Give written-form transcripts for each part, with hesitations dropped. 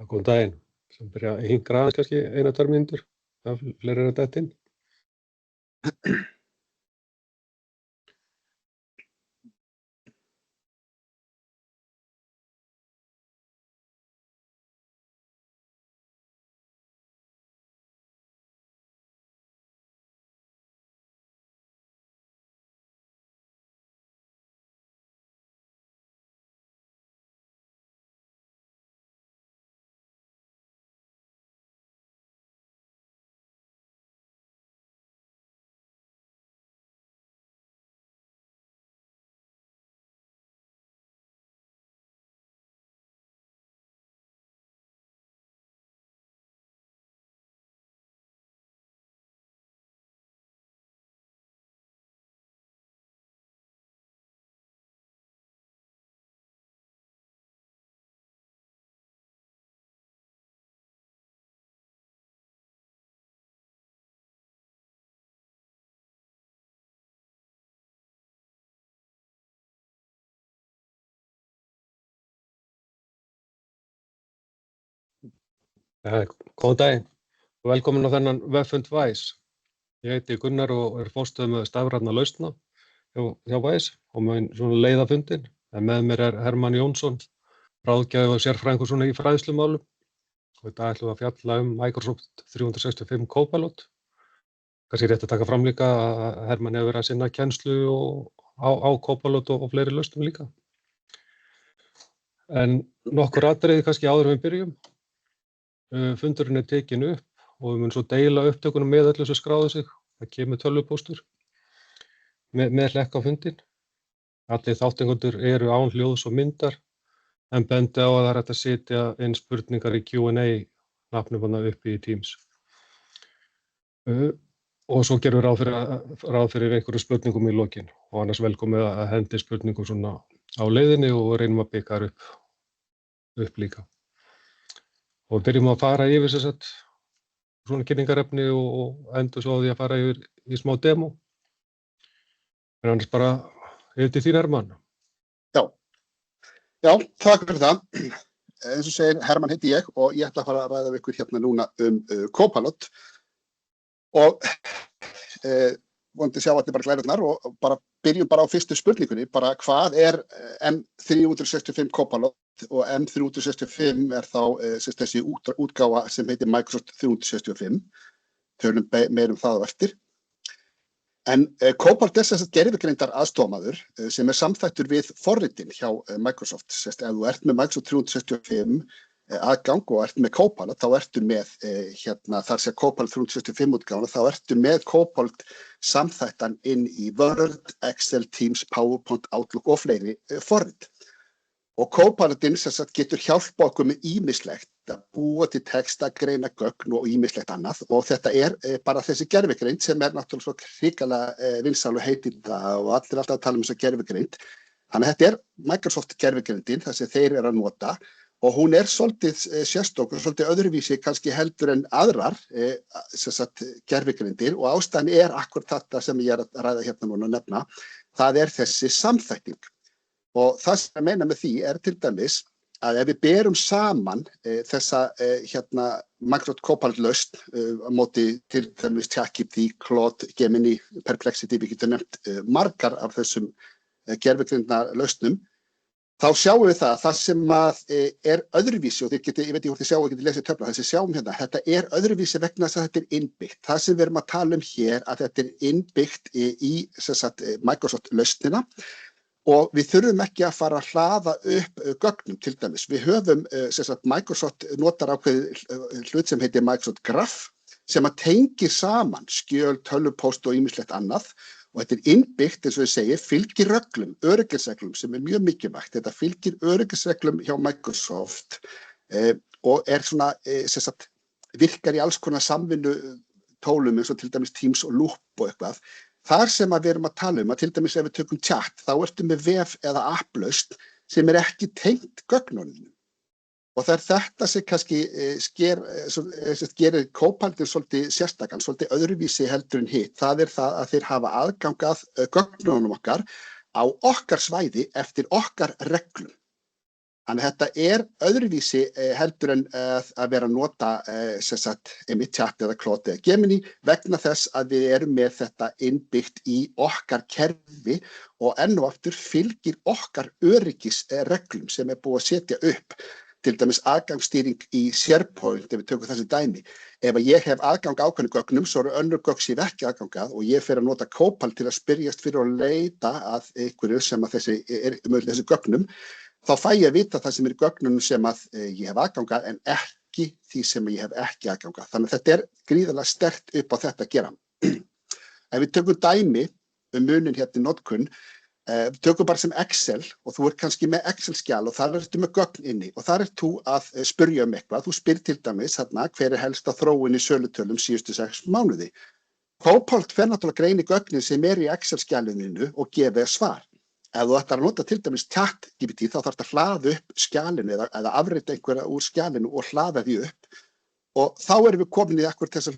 Góðan daginn. Sem byrja að hinkra aðeins kannski 1-2 mínútur. Það fleiri eru að detta inn. Góðan daginn og velkomin á þennan veffund Wise. Ég heiti Gunnar og er forstöðumaður stafrænna lausna hjá Wise og mun svona leiða fundinn. En með mér er Hermann Jónsson, ráðgjafi og sérfræðingur svona í fræðslumálum. Og í dag ætlum við að fjalla Microsoft 365 Copilot. Kannski rétt að taka fram líka að Hermann hefur verið að sinna kennslu á Copilot og fleiri lausnum líka. En nokkur atriði kannski áður en við byrjum. Fundurinn er tekin upp og við munum svo deila upptökunum með öllu sem skráðu sig. Það kemur tölvupóstur með hlekk á fundinn. Allir þátttakendur eru án hljóðs og myndar en bendi á að það er hægt að setja inn spurningar í Q&A hnappnum uppi í Teams. Og svo gerum við ráð fyrir einhverju spurningum í lokin og annars velkomið að hendi spurningum svona á leiðinni og reynum að byggja upp líka. Og byrjum að fara yfir svona kynningarefni og endur svo á því að fara yfir í smá demo. En annars bara yfir til þín, Hermann. Já, takk fyrir það. Eins og segir, Hermann heiti ég og ég ætla að fara að ræða við ykkur hérna núna Copilot. Og vonandi sjá allir bara glærurnar og bara byrjum bara á fyrstu spurningunni, bara hvað er M365 Copilot og M365 er þá þessi útgáfa sem heitir Microsoft 365. Tölum meir það á eftir. En Copilot er þess að gervigreindar aðstoðarmaður sem er samþættur við forritin hjá Microsoft. Ef þú ert með Microsoft 365 aðgang og ert með Copilot, þá ertu með þar sé Copilot 365 útgáfuna, þá ertu með Copilot samþættan inn í Word, Excel, Teams, PowerPoint, Outlook og fleiri forrit. Og Copilotinn getur hjálpa okkur með ýmislegt að búa til texta, greina gögn og ýmislegt annað og þetta er bara þessi gervigreind sem er náttúrulega svo hrikalega vinsæl og heitir það og allir alltaf að tala um þessa gervigreind. Þannig að þetta er Microsoft gervigreindin, það sem þeir eru að nota og hún er svolítið sérstök og svolítið öðruvísi kannski heldur en aðrar gervigreindir og ástæðan er akkurat þetta sem ég er að ræða hérna núna að nefna, það er þessi samþætting. Og það sem ég meina með því er til dæmis að ef við berum saman þessa Microsoft Copilot lausn á móti til dæmis ChatGPT, Claude, Gemini, Perplexity, við getum nefnt margar af þessum gervigreindar lausnum, þá sjáum við það sem er öðruvísi og ég veit ekki hvort þið sjá og getið lesið töfla, þessi sjáum hérna, þetta er öðruvísi vegna þess að þetta er innbyggt. Það sem við erum að tala hér að þetta er innbyggt í Microsoft lausnina. Og við þurfum ekki að fara að hlaða upp gögnum til dæmis. Við höfum, Microsoft notar ákveðið hlut sem heitir Microsoft Graph sem að tengir saman skjöl, tölvupóst og ýmislegt annað og þetta er innbyggt, eins og ég segi, fylgir reglum, öryggisreglum sem er mjög mikilvægt. Þetta fylgir öryggisreglum hjá Microsoft og er svona, virkar í alls konar samvinnu tólum eins og til dæmis Teams og Loop og eitthvað. Þar sem við erum að tala að til dæmis ef við tökum chat, þá ertu með vef eða applaust sem er ekki tengt gögnunum. Og það er þetta sem kannski gerir Copilotinn svolítið sérstakann, svolítið öðruvísi heldur en hitt. Það er það að þeir hafa aðgang að gögnunum okkar á okkar svæði eftir okkar reglum. Þannig að þetta öðruvísi heldur en að vera að nota einmitt chat eða Claude eða Gemini vegna þess að við erum með þetta innbyggt í okkar kerfi og enn og aftur fylgir okkar öryggisreglum sem búið að setja upp. Til dæmis aðgangsstýring í SharePoint, ef við tökum þessi dæmi. Ef ég hef aðgang ákveðnum gögnum, svo eru önnur gögn sem ég ekki aðgangað og ég fer að nota Copilot til að spyrjast fyrir og leita að einhverju sem að þessi gögnum, þá fæ ég að vita það sem í gögnunum sem að ég hef aðgangað en ekki því sem ég hef ekki aðgangað. Þannig að þetta gríðarlega sterkt upp á þetta að gera. Ef við tökum dæmi munin hérna í notkun, tökum bara sem Excel og þú kannski með Excel-skjal og þar ertu með gögn inni og þar þú að spyrja eitthvað. Þú spyr til dæmis hver helsta þróun í sölutölum síðustu 6 mánuði. Copilot fer náttúrulega greini gögnin sem í Excel-skjalinu og gefi svar. Ef þú ætlar að nota til dæmis ChatGPT þá þarftu að hlaða upp skjalinu eða afrita einhverja úr skjalinu og hlaða því upp og þá erum við komin í akkur þess að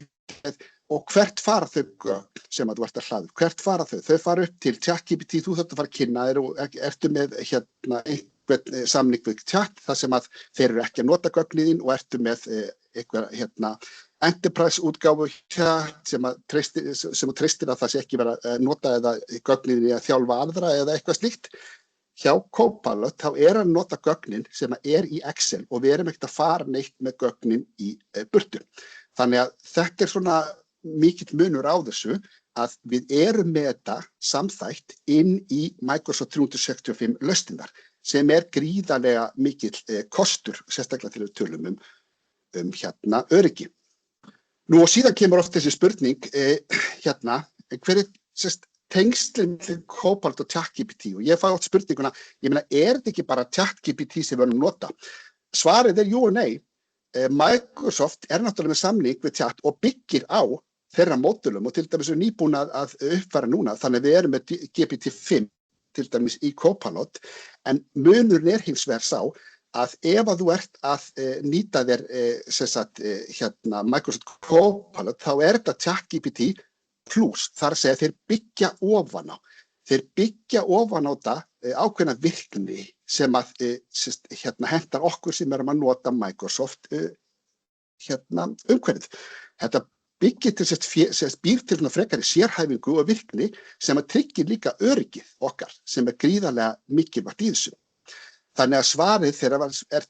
og hvert fara þau gögn sem að þú ert að hlaða upp? Hvert fara þau? Þau fara upp til ChatGPT, þú þarft að fara að kynna þér og ertu með einhvern samning við chat þar sem að þeir eru ekki að nota gögnin þín og ertu með einhver enterprise útgáfu chat sem treystir að það sé ekki vera að nota eða gögnin þín að þjálfa aðra eða eitthvað slíkt. Hjá Copilot þá að nota gögnin sem í Excel og við erum ekkert að fara neitt með gögnin í burtu. Þannig að þetta svona mikill munur á þessu að við erum með þetta samþætt inn í Microsoft 365 lausnirnar sem gríðarlega mikill kostur, sérstaklega til við tölum öryggi. Nú og síðan kemur oft þessi spurning hver tengslin til Copilot og ChatGPT og ég fæ oft spurninguna, ég meina þetta ekki bara ChatGPT sem við erum að nota? Svarið jú og nei. Microsoft náttúrulega með samning við chat og byggir á þeirra módulum og til dæmis nýbúin að uppfæra núna, þannig að við erum með GPT-5 til dæmis í Copilot, en munurinn hins vegar sá að ef að þú ert að nýta þér Microsoft Copilot þá þetta ChatGPT plus, þar að segja þeir byggja ofan á. Þeir byggja ofan á þetta ákveðna virkni sem að hentar okkur sem erum að nota Microsoft umhverfið. Þetta byggir býr til frekari sérhæfingu og virkni sem að tryggir líka öryggið okkar sem gríðarlega mikilvægt í þessu. Þannig að svarið þegar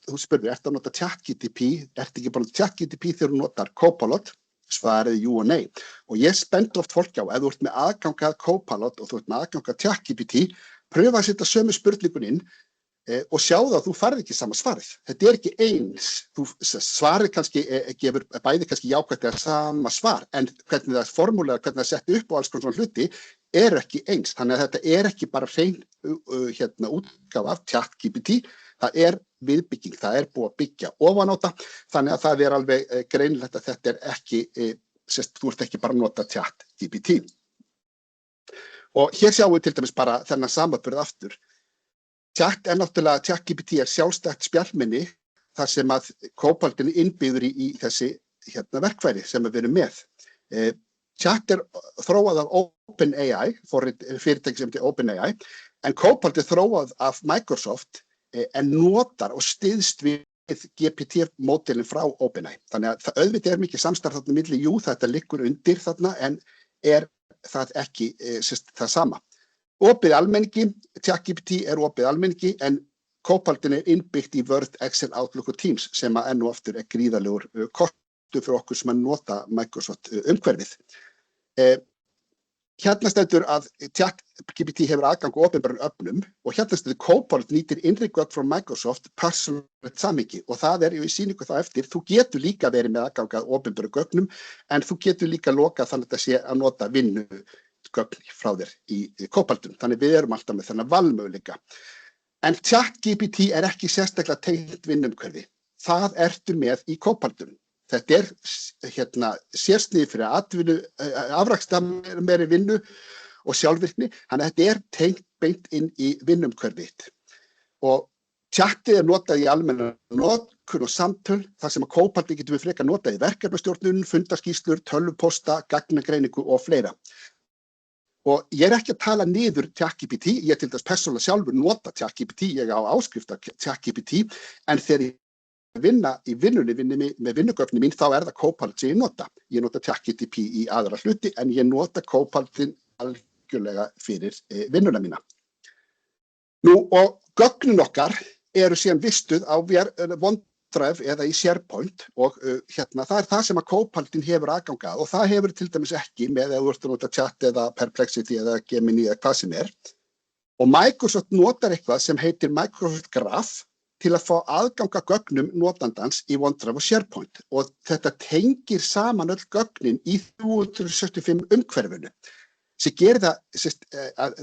þú spurðir, ertu að nota ChatGPT, ertu ekki bara að nota ChatGPT þegar þú notar Copilot? Svarið jú og nei. Og ég spendi oft fólk á, ef þú ert með aðgang að Copilot og þú ert með aðgang að ChatGPT, pröfa að setja sömu spurningun inn og sjáðu að þú færð ekki sama svarið. Þetta ekki eins. Svarið kannski gefur bæði kannski jákvætt eða sama svar, en hvernig það formúlerar, hvernig það setti upp á alls konar hluti ekki eins. Þannig að þetta ekki bara hrein útgáfa af ChatGPT, það viðbygging, það búið að byggja ofan á þetta, þannig að það alveg greinilegt að þetta ekki, þú ert ekki bara að nota ChatGPT. Og hér sjáum við til dæmis bara þennan samanburð aftur. Náttúrulega ChatGPT sjálfstætt spjallmenni þar sem að Copilot innbyggður í þessi verkfæri sem við erum með. Chat þróað af OpenAI, fyrirtæki sem heitir OpenAI, en Copilot þróað af Microsoft en notar og styðst við GPT-módelin frá OpenAI. Þannig að það auðvitað mikið samstarf þarna milli, jú, þetta liggur undir þarna, en það ekki það sama. Opið almenningi, ChatGPT opið almenningi, en Copilot innbyggt í Word, Excel, Outlook og Teams sem enn og aftur gríðarlegur kostur fyrir okkur sem að nota Microsoft umhverfið. Hérna stendur að ChatGPT hefur aðgang á opinberum öfnum og hérna stendur Copilot nýtir innri gögn frá Microsoft persónulegt samhengi og það í sýningu þá eftir. Þú getur líka verið með aðgang að opinberum gögnum en þú getur líka lokað þannig að það sé að nota vinnugögn frá þér í Copilot. Þannig við erum alltaf með þennan valmöguleika. En ChatGPT ekki sérstaklega tengt vinnumhverfi. Það ertu með í Copilot. Þetta sérsniðið fyrir atvinnu, afrakstar meiri vinnu og sjálfvirkni, þannig að þetta tengt beint inn í vinnumhverfið. Og chatið notað í almenna notkun og samtöl, þar sem að Copilot getum við frekar notað í verkefnastjórnun, fundarskýrslur, tölvupósta, gagnagreiningu og fleira. Og ég ekki að tala niður ChatGPT, ég til dæmis persónulega sjálfur nota ChatGPT, ég á áskrift af ChatGPT, en þegar ég vinna í vinnunni með vinnugögnin mín, þá það Copilot sem ég nota. Ég nota ChatGPT í aðra hluti, en ég nota Copilotin algjörlega fyrir vinnuna mína. Nú, og gögnin okkar eru síðan vistuð á OneDrive eða í SharePoint og það það sem að Copilotin hefur aðgang að og það hefur til dæmis ekki með ef þú ert að nota Chat eða Perplexity eða Gemini eða hvað sem Og Microsoft notar eitthvað sem heitir Microsoft Graph til að fá aðgang að gögnum notandans í OneDrive og SharePoint og þetta tengir saman öll gögnin í 365 umhverfinu sem gerir það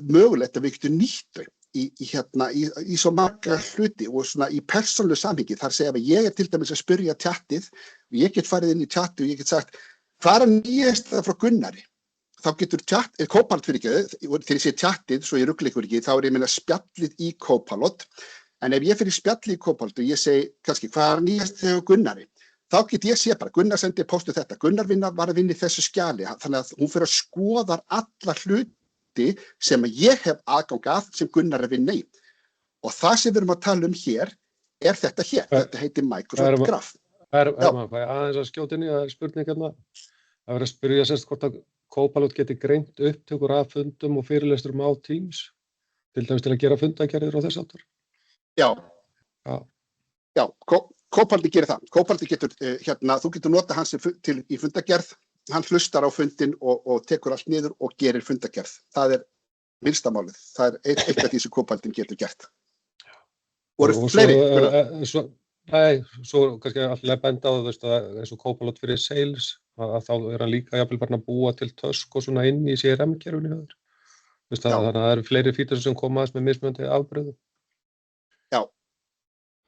mögulegt að við getum nýtt þau í svo marga hluti og svona í persónulegu samhengi. Þar segja að ég til dæmis að spyrja chatið og ég get farið inn í chatið og ég get sagt hvað nýjasta frá Gunnari? Þá getur Copilot þegar ég sé chatið, svo ég rugla ykkur ekki, þá ég meina spjallið í Copilot. En ef ég fyrir spjallið í Copilot og ég segi kannski hvað nýjast hjá Gunnari, þá get ég sé bara, Gunnar sendi postu þetta, Gunnar var að vinna í þessu skjali, þannig að hún fyrir að skoða alla hluti sem ég hef aðgang að sem Gunnar að vinna í. Og það sem við erum að tala hér þetta hér, þetta heitir Microsoft Graph. Aðeins að skjóta inn í spurningarna, að vera að spyrja sérst hvort að Copilot geti greint upptökur af fundum og fyrirlesturum á Teams, til dæmis til að gera fundagerðir og þess aftur. Já, Copilot gerir það. Copilot getur, þú getur nota hans í fundagerð, hann hlustar á fundin og tekur allt niður og gerir fundagerð. Það minnsta málið. Það eitt af því sem Copilot getur gert. Voru fleiri? Svo kannski alltaf benda á það, eins og Copilot fyrir sales, að þá hann líka jafnvel bara að búa til tösk og svona inn í CRM-kerfinu. Þannig að það eru fleiri fítur sem koma aðeins með mismunandi afbrigðum. Já.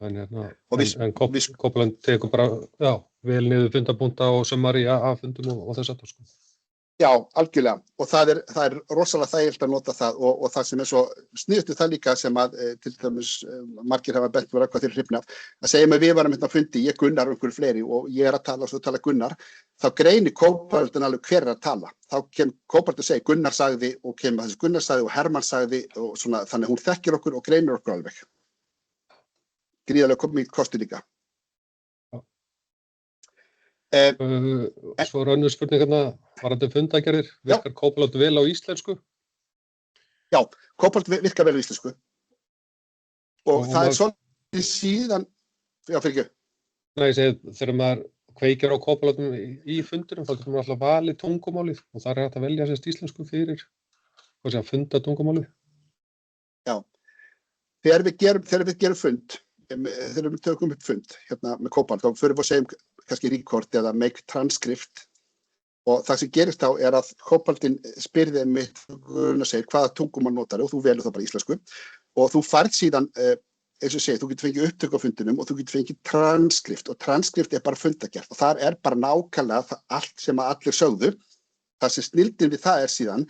En Copilot tekur bara vel niður fundapunkta og summary af fundum og þess aftur. Já, algjörlega. Og það rosalega þægilegt að nota það og það sem svo sniðugt það líka sem að til dæmis margir hafa bent mér eitthvað til hrifna af. Að segja mig við varum hérna á fundi, ég Gunnar og einhverju fleiri og ég að tala og svo tala Gunnar, þá greinir Copilotin alveg hver að tala. Þá kemur Copilot að segja Gunnar sagði og kemur þessi Gunnar sagði og Hermann sagði og svona, þannig hún þekkir okkur og greinir okkur alveg. Gríðarlega komið kosti líka. Svo önnur spurningarna varðandi fundagerðir, virkar Copilot vel á íslensku? Já, Copilot virkar vel á íslensku og það svolítið síðan fyrir ekki. Nei, ég segi, þegar maður kveikir á Copilotum í fundinum, þá getur maður alltaf valið tungumálið og það hægt að velja sérst íslensku fyrir fundatungumálið. Já, þegar við gerum fund, þegar við tökum upp fund með Copilot, þá fyrir við að segja kannski record eða make transcript og það sem gerist þá að Copilotinn spyr þig hvaða tungumál notar og þú velur það bara íslensku og þú færð síðan, eins og segir, þú getur fengið upptök á fundinum og þú getur fengið transkript og transkript bara fundagerð og þar bara nákvæmlega allt sem að allir sögðu. Það sem snilldin við það síðan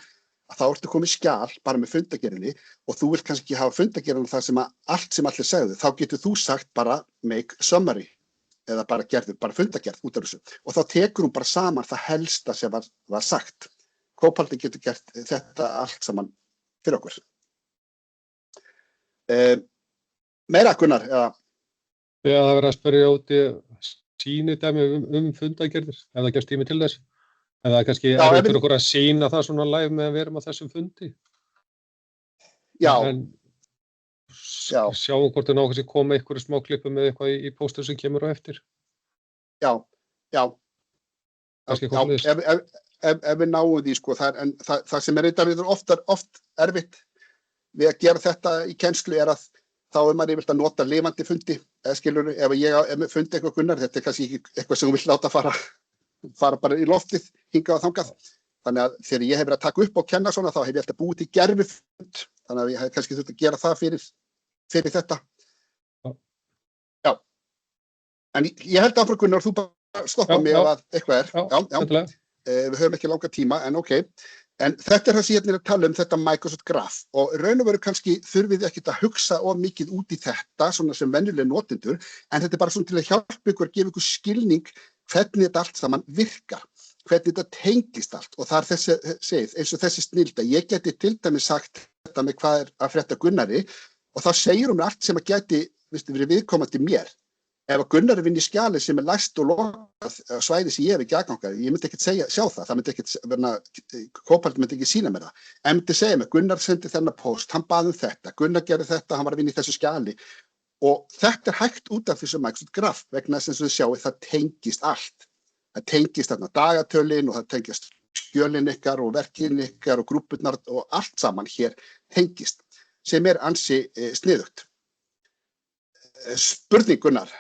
að þá ertu komið skjal bara með fundagerðinni og þú vilt kannski ekki hafa fundagerðinu þar sem að allt sem allir sögðu, þá getur þú sagt bara make summary eða bara fundagerð út af þessu og þá tekur hún bara saman það helsta sem var sagt. Copilot getur gert þetta allt saman fyrir okkur. Meira Gunnar? Já, það verður að spyrja út í sýnidæmi fundagerðir, ef það gefst tími til þess. Eða kannski fyrir okkur að sýna það svona live meðan við erum á þessum fundi. Já. Sjáum hvort það nákvæmst koma einhverju smá klippu með eitthvað í póstur sem kemur á eftir. Já. Ef við náum því, sko, það sem oft erfitt við að gera þetta í kennslu að þá maður yfirleitt að nota lifandi fundi, eða skilur, ef ég fundi eitthvað Gunnar, þetta kannski ekki eitthvað sem þú vill láta fara bara í loftið, hingað og þangað. Þannig að þegar ég hef verið að taka upp og kenna svona, þá hef ég alltaf búið til gervifund, þannig að ég hef kannski þurft að gera það fyrir þetta. Já. En ég held áfram Gunnar, þú bara stoppa mig ef að eitthvað Já. Við höfum ekki langa tíma, en ok. En þetta það sem ég að tala þetta Microsoft Graph og raun og veru kannski þurfið ekkert að hugsa of mikið út í þetta, svona sem venjulega notendur, en þetta bara svona til að hjálpa ykkur að gefa ykkur skilning hvernig þetta allt saman virkar. hvernig þetta tengist allt og það segið, eins og þessi snilda, ég geti til dæmis sagt þetta með hvað að frétta Gunnari og þá segir hún allt sem að geti verið viðkomandi mér. Ef að Gunnar vinni skjali sem læst og lokað svæði sem ég ekki aðganga, ég myndi ekkert sjá það myndi ekkert, Copilot myndi ekki sýna mér það. En myndi segja mér, Gunnar sendi þennan post, hann bað þetta, Gunnar gerði þetta, hann var að vinna í þessu skjali og þetta hægt út af þessu Microsoft Graph vegna þess að þið sjáu það tengist allt. Það tengist þarna dagatölin og það tengist skjölin ykkar og verkin ykkar og grúpurnar og allt saman hér tengist sem ansi sniðugt. Spurning Gunnar.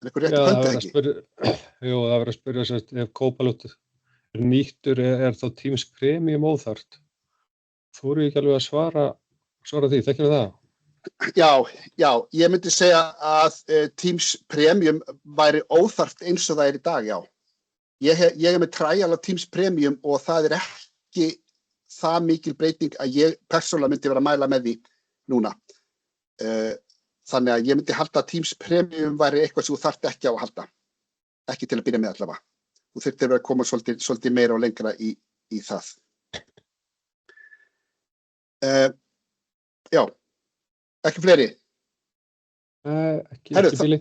Eitthvað rétt að pönta ekki? Jú, það verður að spyrja sem ef Copilot nýttur þá Teams Premium óþarft. Þú eru ekki alveg að svara því, þekkir það? Já, ég myndi segja að Teams Premium væri óþarft eins og það í dag, já. Ég með trial á Teams Premium og það ekki það mikil breyting að ég persónulega myndi vera að mæla með því núna. Þannig að ég myndi halda að Teams Premium væri eitthvað sem þú þarft ekki á að halda. Ekki til að byrja með allavega. Þú þurftir að koma svolítið meira og lengra í það. Já. Ekki fleiri? Ekki bíli.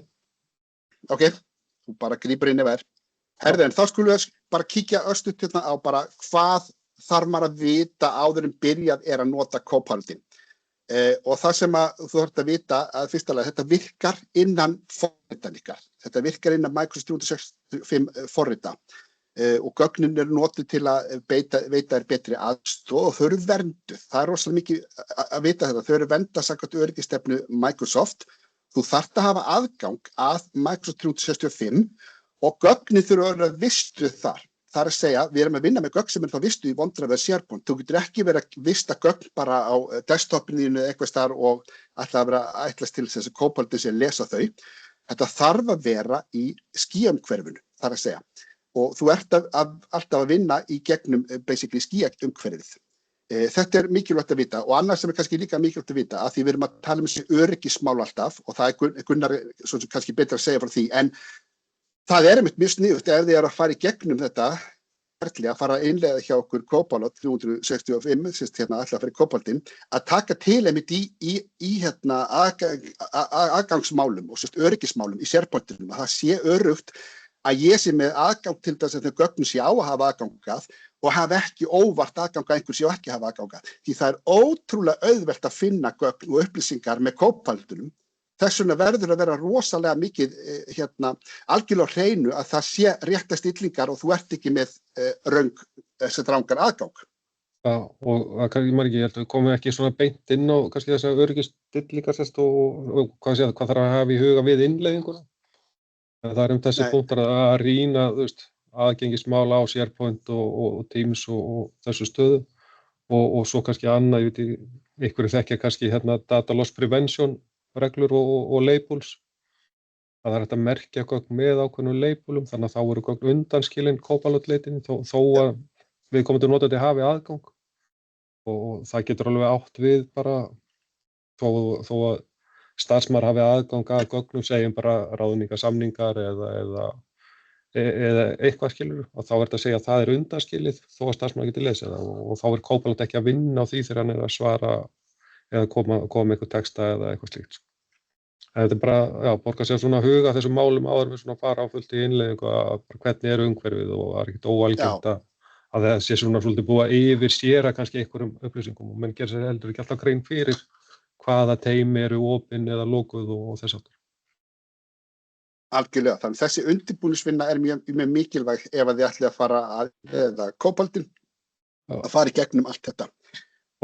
Ok, þú bara grípur inn ef Herðu, en þá skulum við bara kíkja östuð hérna á bara hvað þarf maður að vita áður en byrjað að nota Copilotinn. Og það sem þú þarft að vita að fyrstulega þetta virkar innan forritan ykkar. Þetta virkar innan Microsoft 365 forrita. Og gögnin notuð til að veita þér betri aðstoð og þau eru vernduð. Það er rosalega mikið að vita þetta. Þau eru verndað samkvæmt öryggisstefnu Microsoft. Þú þarft að hafa aðgang að Microsoft 365 og gögnin þurfa að vera vistuð þar. Það er að segja, við erum að vinna með gögn sem þá vistuð í OneDrive eða SharePoint. Þú getur ekki verið að vista gögn bara á desktopinu eða eitthvað staðar og ætlast til þess að Copilot sé að lesa þau. Þetta þarf að vera í skíumhverfinu, það er að segja. Og þú ert alltaf að vinna í gegnum basically skíumhverfið. Þetta mikilvægt að vita og annað sem kannski líka mikilvægt að vita að því við erum að tala þessi öryggismál alltaf og það Gunnar kannski betra að segja frá því en það einmitt mjög sniðugt ef þið að fara í gegnum þetta að fara að innleiða hjá okkur Copilot 365 alltaf fyrir Copilotinn að taka til einmitt í aðgangsmálum og öryggismálum í SharePointinum að það sé öruggt að ég sé með aðgang til þess að þau gögnum sé á að hafa aðgangað og hafa ekki óvart aðgang að einhver sé ekki hafa aðgangað. Því það ótrúlega auðvelt að finna gögn og upplýsingar með Copilotunum. Þess vegna verður að vera rosalega mikið algjörlega á hreinu að það sé rétta stillingar og þú ert ekki með rangar aðgang. Já, og ég held að við komum ekki svona beint inn á kannski þessar öryggisstillingar og hvað þarf að hafa í huga við innleiðinguna. Það er þessi punktar að rýna aðgengismál á SharePoint og Teams og þessu stöðu og svo kannski annað, ég veit, einhverju þekkja kannski data loss prevention reglur og labels. Það er hægt að merkja gögn með ákveðnum labelum, þannig að þá eru gögn undanskilin Copilot-leitinni þó að viðkomandi notandi hafi aðgang. Og það getur alveg átt við bara þó að starfsmaður hafi aðgang að gögnum, segjum bara ráðningarsamningar eða eitthvað skilur og þá er þetta að segja að það er undanskilið þó að starfsmaður geti lesið það og þá er Copilot ekki að vinna á því þegar hann að svara eða koma með eitthvað texta eða eitthvað slíkt. Þetta er bara, borga sér svona huga þessum málum áður við svona fara á fullt í innleiðingu að hvernig umhverfið og það er ekkert óalgengt að það sé svona svolítið búið að yfirskéra kannski einhverjum upplýsingum og menn gerir sér heldur ekki alltaf grein fyrir hvaða teymi eru opin eða lokuð og þess aftur. Algjörlega, þannig þessi undirbúningsvinna er mjög mikilvæg ef að þið ætlið að fara að Copilotinn að fara í gegnum allt þetta.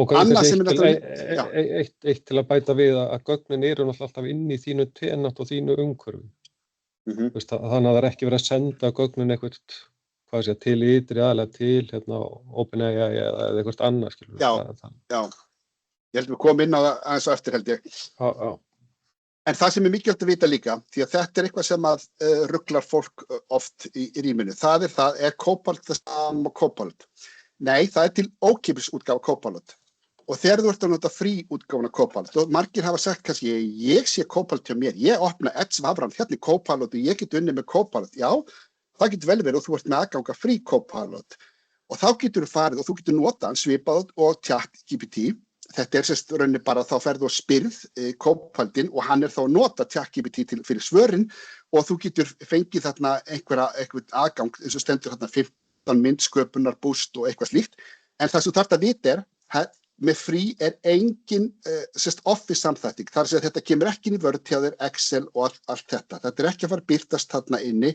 Og eitt til að bæta við að gögnin eru alltaf inn í þínu tenant og þínu umhverfi. Þannig að það er ekki verið að senda gögnin eitthvað til ytri aðlega til OpenAI eða eitthvað annað. Já. Ég held við komum inn á það aðeins á eftir held ég. Já. En það sem er mikilvægt að vita líka, því að þetta er eitthvað sem að ruglar fólk oft í rýminu. Það er Copilot það sama Copilot. Nei, það er til ókeypis útgáfa Copilot. Og þegar þú ert að nota frí útgáfuna Copilot, og margir hafa sagt kannski, ég sé Copilot hjá mér, ég opna Edge vafran, hérna er Copilot og ég get unnið með Copilot. Já, það getur vel verið og þú ert með aðgang að free Copilot og þá getur þú farið og þú getur notað hann svipað og ChatGPT. Þetta sérst rauninni bara þá ferðu og spyrð Copilotinn og hann þá að nota ChatGPT fyrir svörin og þú getur fengið þarna einhvern aðgang eins og stendur þarna 15 myndsköpunar boost og eitthvað slíkt. En það sem þú þarft að vita með free engin office samþætting. Þar að þetta kemur ekki inn í Word hjá þér, Excel og allt þetta. Þetta ekki að fara að birtast þarna inni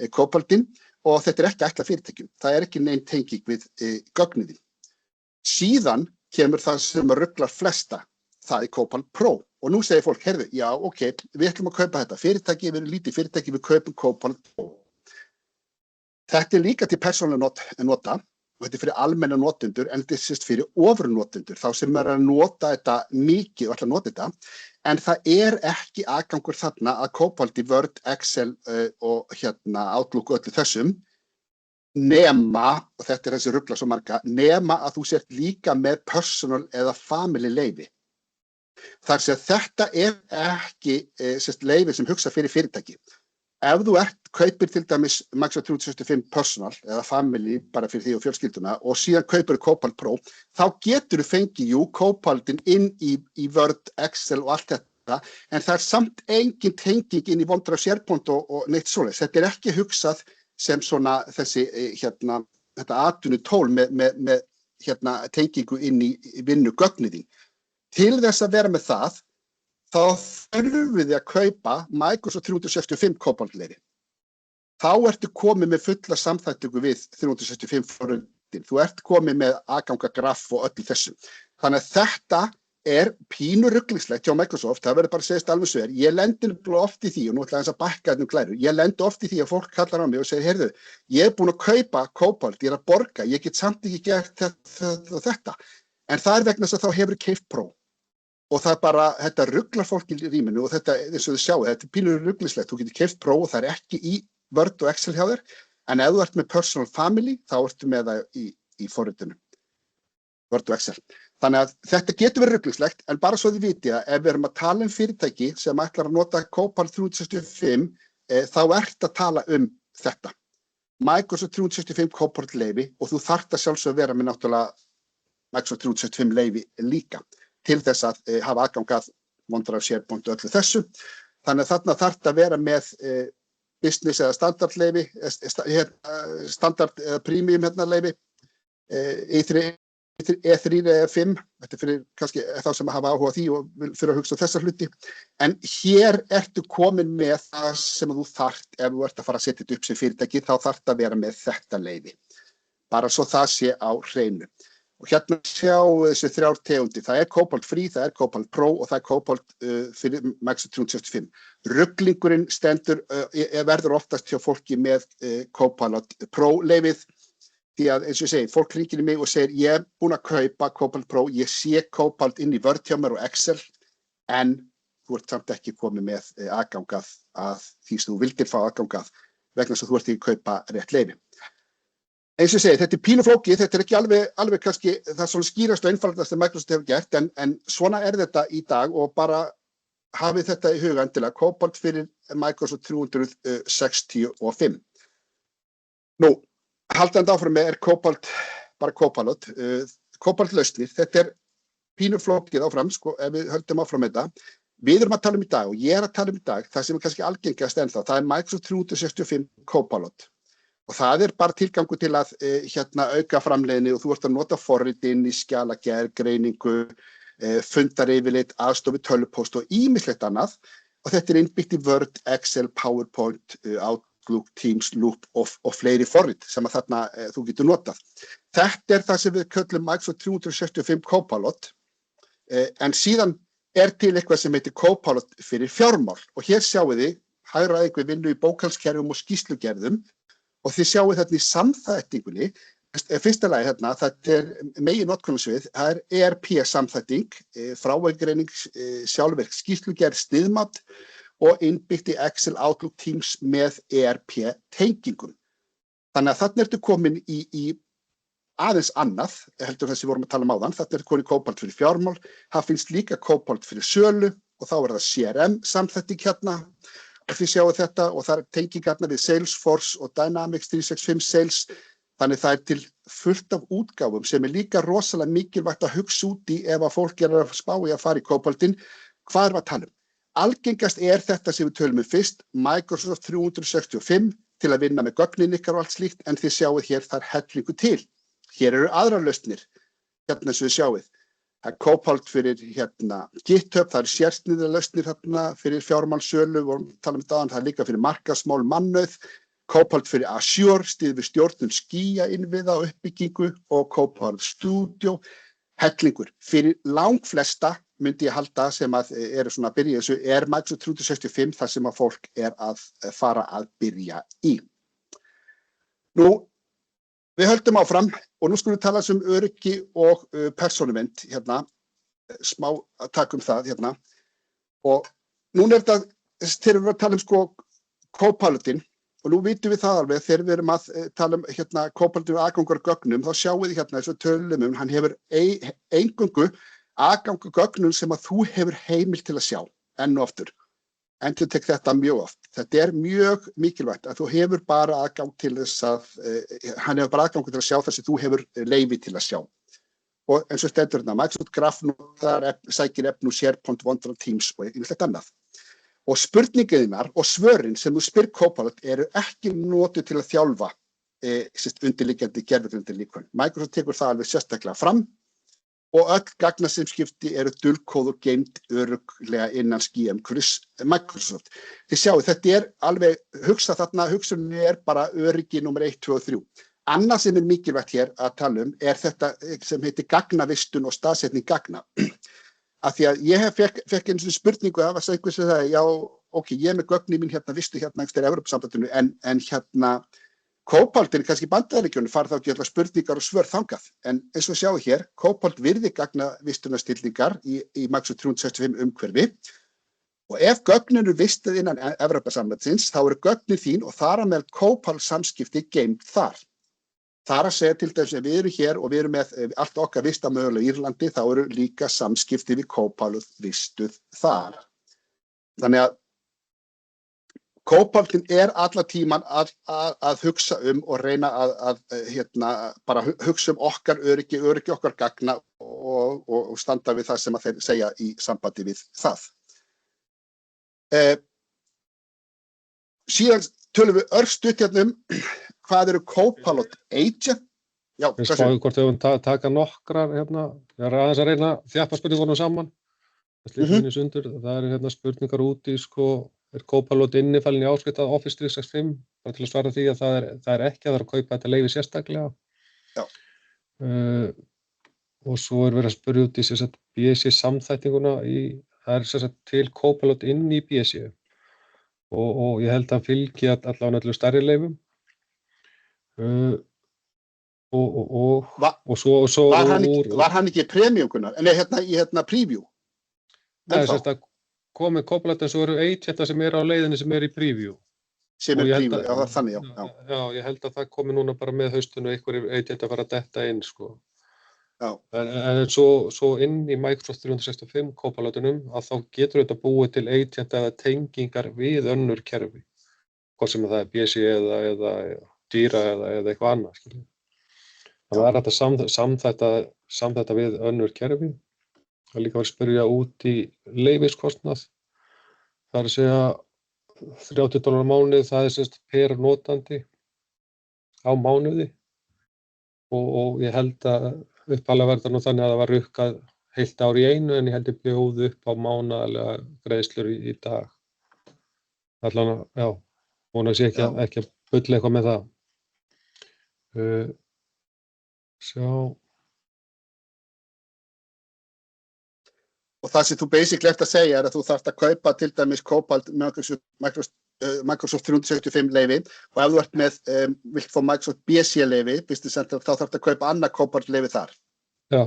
Copilotinn og þetta ekki ætlað fyrirtækjum. Það ekki nein tenging við gögnin þín. Síðan kemur það sem ruglar flesta, það Copilot Pro. Og nú segir fólk, heyrðu, já, ok, við ætlum að kaupa þetta fyrirtæki, við erum lítið fyrirtæki, við kaupum Copilot Pro. Þetta líka til persónulega nota, og þetta fyrir almenna notendur, en þetta sérst fyrir ofurnotendur, þá sem að nota þetta mikið og ætla að nota þetta, en það ekki aðgangur þarna að Copilot í Word, Excel og Outlook og öllu þessum, nema, og þetta þessi rugla svo marga, nema að þú sért líka með personal eða family leyfi. Þar sem þetta ekki leyfi sem hugsa fyrir fyrirtæki. Ef þú kaupir til dæmis Microsoft 365 personal eða family bara fyrir því og fjölskylduna og síðan kaupir Copilot Pro, þá getur þú fengið Copilotinn inn í Word, Excel og allt þetta, en það samt engin tenging inn í OneDrive, SharePoint og neitt svoleiðis. Þetta ekki hugsað sem svona þessi þetta atvinnutól með tengingu inn í vinnu gögnin þín. Til þess að vera með það, þá þurfum við að kaupa Microsoft 365 Copilot-leyfi. Þá ertu komið með fulla samþættingu við 365 forritin. Þú komið með aðganga graf og öllu þessu. Þannig að þetta pínu ruglingslegt hjá Microsoft, það verður bara að segja alveg svo ég lendi oft í því, og nú ætla ég að bakka þetta glæru, ég lendi oft í því að fólk kallar á mig og segir, heyrðu, ég búin að kaupa Copilot, ég að borga, ég get samt ekki gert þetta, en það vegna þess að þá hefur keypt Pro, og það bara, þetta ruglar fólk í rýminu, og þetta, eins og þið sjáu, þetta pínu ruglingslegt, þú getur keypt Pro og það ekki í Word og Excel hjá þér, en ef þú ert með personal family, þá ertu með það í forritinu, Word og Excel. Þannig að þetta getur verið ruglingslegt, en bara svo þið viti að ef við erum að tala fyrirtæki sem ætlar að nota Copilot 365, þá að tala þetta. Microsoft 365 Copilot leyfi og þú þarft að sjálfsögðu vera með náttúrulega Microsoft 365 leyfi líka til þess að hafa aðgang að OneDrive, SharePoint og öllu þessu. Þannig að þarna þarft að vera með business eða standard leyfi, standard eða premium leyfi, E3 eða 5, þetta fyrir kannski þá sem hafa áhuga á því og fyrir að hugsa þessa hluti, en hér ertu komin með það sem þú þarft ef þú ert að fara að setja þetta upp sem fyrirtæki, þá þarft að vera með þetta leyfi, bara svo það sé á hreinu. Og hérna sjá þessi 3 tegundir, það Copilot Free, það Copilot Pro og það Copilot fyrir Microsoft 365. Ruglingurinn stendur, verður oftast hjá fólki með Copilot Pro leyfið, því að eins og ég segi, fólk hringir í mig og segir ég búin að kaupa Copilot Pro, ég sé Copilot inn í Word hjá mér og Excel, en þú ert samt ekki komið með aðgang að því sem þú vildir fá aðgang að vegna þess að þú ert ekki að kaupa rétt leyfi. Eins og ég segi, þetta pínu flókið, þetta ekki alveg kannski það svona skýrast og einfaldast sem Microsoft hefur gert, en svona þetta í dag og bara hafið þetta í huga endilega, Copilot fyrir Microsoft 365. Nú, haldandi áfram með Copilot, bara Copilot, Copilot-lausnir, þetta pínu flókið áfram, sko, ef við höldum áfram með þetta. Við erum að tala í dag og ég að tala í dag, það sem kannski algengast ennþá, það Microsoft 365 Copilot. Og það bara tilgangur til að auka framleiðni og þú ert að nota forritin í skjalagerð, greiningu, fundaryfirlit, aðstoð við tölvupóst og ýmislegt annað. Og þetta innbyggt í Word, Excel, PowerPoint, Outlook, Teams, Loop og fleiri forrit sem að þarna þú getur notað. Þetta það sem við köllum Microsoft 365 Copilot, en síðan til eitthvað sem heitir Copilot fyrir fjármál. Og hér sjáu þið, hægra einhver vinnu í bókhaldskerfum og skýrslugerðum og þið sjáu þetta í samþættingunni. Fyrsta lagi þetta meginnotkun-svið, það ERP-samþætting, frávægreining, sjálfvirk skýrslugerð, stiðmat og innbyggt í Excel, Outlook, Teams með ERP-tengingum. Þannig að þarna ertu komin í aðeins annað, heldur þessi vorum að tala áðan, þetta komin Copilot fyrir fjármál, það finnst líka Copilot fyrir sölu og þá það CRM samþætting hérna og þið sjáu þetta og það tengingarnar við Salesforce og Dynamics 365 Sales, þannig það til fullt af útgáfum sem líka rosalega mikilvægt að hugsa út í ef að fólk að spá í að fara í Copilotinn, hvað að tala um? Algengast þetta sem við tölum fyrst, Microsoft 365 til að vinna með gögnin ykkar og allt slíkt, en þið sjáuð hér þar hellingu til. Hér eru aðrar lausnir, hérna sem við sjáuð. Það Copilot fyrir GitHub, það sérsniðar lausnir fyrir fjármálssölu og tala um það, það líka fyrir markaðsmál mannauð, Copilot fyrir Azure, styður við stjórnun skýja innviða og uppbyggingu og Copilot Studio, hellingur. Fyrir langflesta myndi ég halda sem að eru svona að byrja þessu Microsoft 365 þar sem að fólk að fara að byrja í. Nú, við höldum áfram og nú skulum við tala um öryggi og persónuvernd smá að taka það og núna þetta, þegar við tala um Copilotinn og nú vitum við það alveg þegar við erum að tala um Copilotinn og aðgangur gögnum, þá sjáum við þessu tölum hann hefur eingöngu aðgangur gögnum sem að þú hefur heimild til að sjá enn og aftur. Endurtek þetta mjög oft. Þetta mjög mikilvægt að þú hefur bara aðgang til þess að hann hefur bara aðgang til að sjá þess að þú hefur leyfi til að sjá. Og eins og stendur Microsoft Graph notar sækir efni úr SharePoint, OneDrive, Teams og eitthvað annað. Og spurningarnar og svörin sem þú spyr Copilot eru ekki notuð til að þjálfa undirliggjandi gervigrindin líkun. Microsoft tekur það alveg sérstaklega fram og öll gagnasamskipti eru dulkóð og geymt örugglega innan skýumhverfis Microsoft. Þið sjáu, þetta alveg hugsað þarna, hugsunin bara öryggi númer 1, 2 og 3. Annað sem mikilvægt hér að tala um þetta sem heitir gagnavistun og staðsetning gagna. Af því að ég fekk einu spurningu af að einhver sem sagði, já, ok, ég með gögnin mín vistu einhverjum Evrópusambandinu, en Copilotinn kannski Bandaríkjunum fara þá ekki spurningar og svör þangað. En eins og sjáu hér, Copilot virði gagnavistunarstillingar í Microsoft 365 umhverfi og ef gögnin eru vistuð innan Evrópusambandsins þá eru gögnin þín og þar að með Copilot samskipti geymt þar. Þar að segja til þess að við erum hér og við erum með allt okkar vista mögulega í Írlandi, þá eru líka samskipti við Copilot vistuð þar. Þannig að Copilotinn alla tíman að hugsa og reyna að bara hugsa okkar öryggi okkar gagna og standa við það sem að þeir segja í sambandi við það. Síðan tölum við örstutt hvað eru Copilot Agent. Já, við spáum hvort við taka nokkrar ég aðeins að reyna að þjappa spurningunum saman. Það eru spurningar út í Copilot innifalinn í áskrift að Office 365, bara til að svara því að það ekki að kaupa þetta leyfi sérstaklega. Já. Og svo verið að spyrja út í BSI samþættinguna það til Copilot inn í BSI. Og ég held að hann fylgi allavega öllu stærri leyfum. Og svo var hann ekki premium-kunnar? Nei, í preview? Nei, komið Copilot en svo eru agenta sem á leiðinni sem í preview. Sem preview, já, það þannig, já. Já, ég held að það komi núna bara með haustinu einhverjir agent að fara að detta inn, Já. En svo inn í Microsoft 365 Copilotunum að þá getur þetta búið til agent eða tengingar við önnur kerfi. Hvort sem það BSI eða Jira eða eitthvað annað, skiljið. Þannig að það hægt að samþætta við önnur kerfi. Það líka var að spyrja út í leyfiskostnað. Það að segja $30 á mánuði, það per notandi á mánuði og ég held að upphaflega verða nú þannig að það var rukkað heilt ár í einu en ég held að bjóðu upp á mánaðarlega greiðslur í dag. Allan, já, vona sé ekki að bulla eitthvað með það. Og það sem þú basically ert að segja að þú þarft að kaupa til dæmis Copilot Microsoft 365 leyfi og ef þú ert með vilt fá Microsoft BSI leyfi, Business Center, þá þarft að kaupa annað Copilot leyfi þar. Já.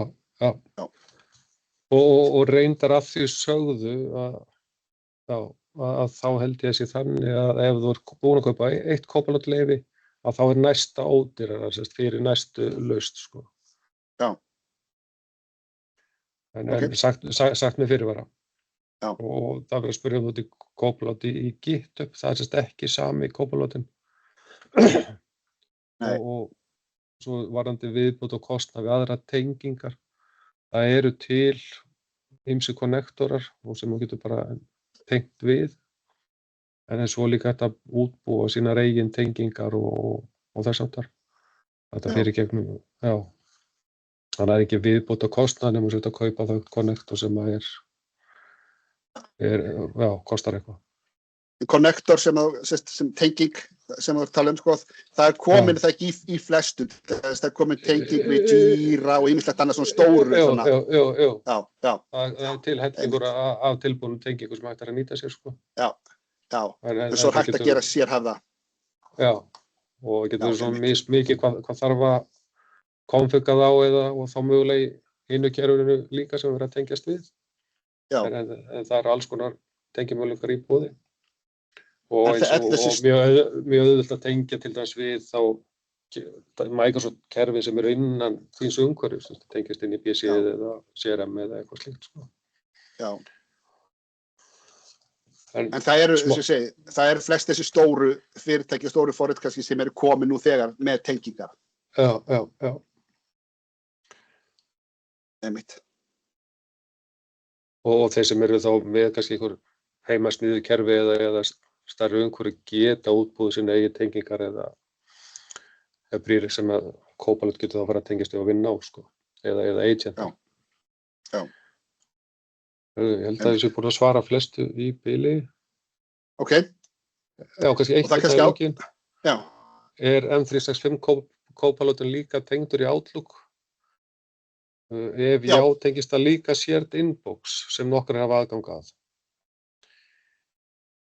Og reyndar af því sögðu að þá held ég að sé þannig að ef þú ert búin að kaupa eitt Copilot leyfi að þá næsta ódýrara fyrir næstu lausn, Já. En sagt með fyrirvara. Já. Og það verður að spyrja út í Copilot í GitHub, það er sérst ekki sami Copilotin. Nei. Og svo varðandi viðbót og kostnað við aðrar tengingar. Það eru til ýmsir konnektorar og sem þú getur bara tengt við. En svo líka hægt að útbúa sínar eigin tengingar og þess háttar. Þetta fyrir gegnum, já. Þannig er ekki viðbót og kostnað nema að kaupa þau konnektor sem að já, kostar eitthvað. Konnektor sem tenging sem þú tala sko, það er komin það ekki í flestu, það er komin tenging við Jira og ýmislegt annað svona stóru. Já. Já. Það er til hellingur af tilbúnum tengingu sem hægt að nýta sér sko. Já. En svo hægt að gera sérhæfða. Já. Og getur svona mismikið hvað þarf að konfigga þá og þá mögulega í hinu kerfinu líka sem verður að tengjast við. Já. En það eru alls konar tengimöguleikar í boði. Og mjög auðvelt að tengja til dæmis við þá Microsoft kerfi sem eru innan þíns umhverfis, tengjast inn í BC eða CRM eða eitthvað slíkt sko. Já. En það eru, sem ég segi, það eru flest þessi stóru fyrirtæki og stóru forrit kannski sem eru komin nú þegar með tengingar. Já. Einmitt. Og þeir sem eru þá með kannski einhver heimasmíðu kerfi eða stærri umhverfi geta útbúið sína eigin tengingar eða brýri sem að Copilot getur þá að fara að tengjast og vinna á sko, eða agent. Já. Ég held að ég sé búin að svara flestu í bili. Ok. Já, kannski eitt það er lókin. Já. Er M365 Copilotin líka tengdur í Outlook? Ef já, tengist það líka shared inbox sem nokkur hafa aðgang að.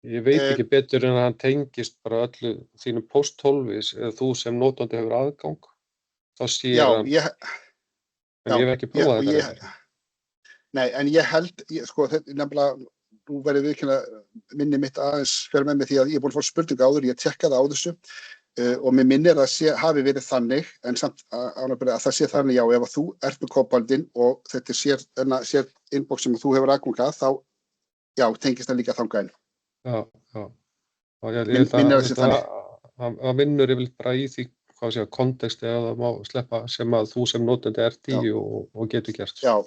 Ég veit ekki betur en að hann tengist bara öllu þínum post-12 eða þú sem notandi hefur aðgang. Þá sér hann. En ég hef ekki prófað þetta. Nei, en ég held, sko, þetta nefnilega, nú verður viðurkennilega minni mitt aðeins fyrir með mig því að ég er búin að fá spurningu áður, ég tekkaði á þessu og mér minnir að það hafi verið þannig, en samt að það sé þannig já, ef þú ert með Copilotinn og þetta sér inbox sem þú hefur aðgang að, þá já, tengist það líka þangað inn. Já. Það vinnur yfirleitt bara í því konteksti að það má sleppa sem að þú sem notandi ert í og getur gert. Já.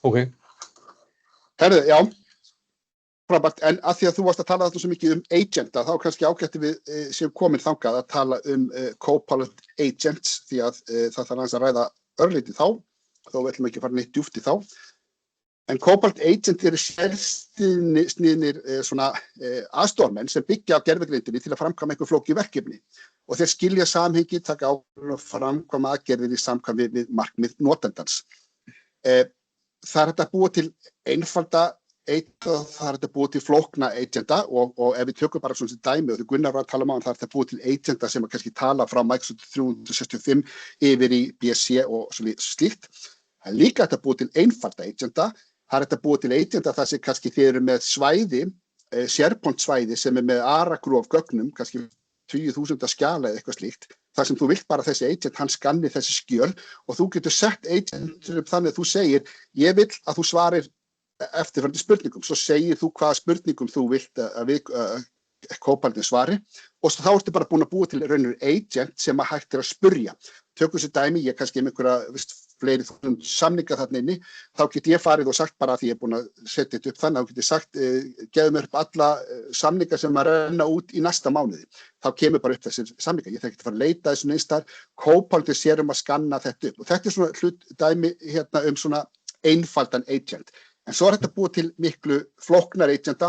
Ok. Herðu, já. Frábært, en að því að þú varst að tala þetta svo mikið agenta, þá kannski ágætti við séum komin þangað að tala Copilot agents, því að það þarf aðeins að ræða örlítið þá við ætlum ekki að fara neitt djúpt í þá. En Copilot agent eru sérstiðnir aðstoðarmenn sem byggja á gervigreindinni til að framkvæma einhver flókið verkefni og þeir skilja samhengi, taka ákvörðun og framkvæma aðgerðir í samkvæmi við markmið notandans. Það er hægt að búa til einfalda það er hægt að búa til flókna agenta og ef við tökum bara svona dæmi og því Gunnar var að tala það er hægt að búa til agenta sem að kannski tala frá Microsoft 365 yfir í BSC og slíkt. Það er líka hægt að búa til einfalda agenta. Það er hægt að búa til agenta þar sem kannski þið eru með svæði, SharePoint svæði sem er með aragrúf gögnum, kannski 20.000 skjala eða eitthvað slíkt. Þar sem þú vilt bara þessi agent, hann skanni þessi skjöl og þú getur sett agent upp þannig að þú segir, ég vil að þú svarir eftirfarandi spurningum. Svo segir þú hvaða spurningum þú vilt að Copilotinn svari og þá ertu bara búin að búa til raunir agent sem að hægt að spurja. Tökum þessi dæmi, ég kannski einhverja fleiri samninga þarna inni, þá get ég farið og sagt bara að því ég er búin að setja þetta upp þannig, þá get ég sagt, gefðu mér upp alla samninga sem að renna út í næsta mánuði. Þá kemur bara upp þessir samninga. Ég þarf ekki að fara að leita þessu neins þar, Copilotinn sér að skanna þetta upp. Og þetta er svona dæmi hérna svona einfaldan agent. En svo er þetta búið til miklu flóknar agenta.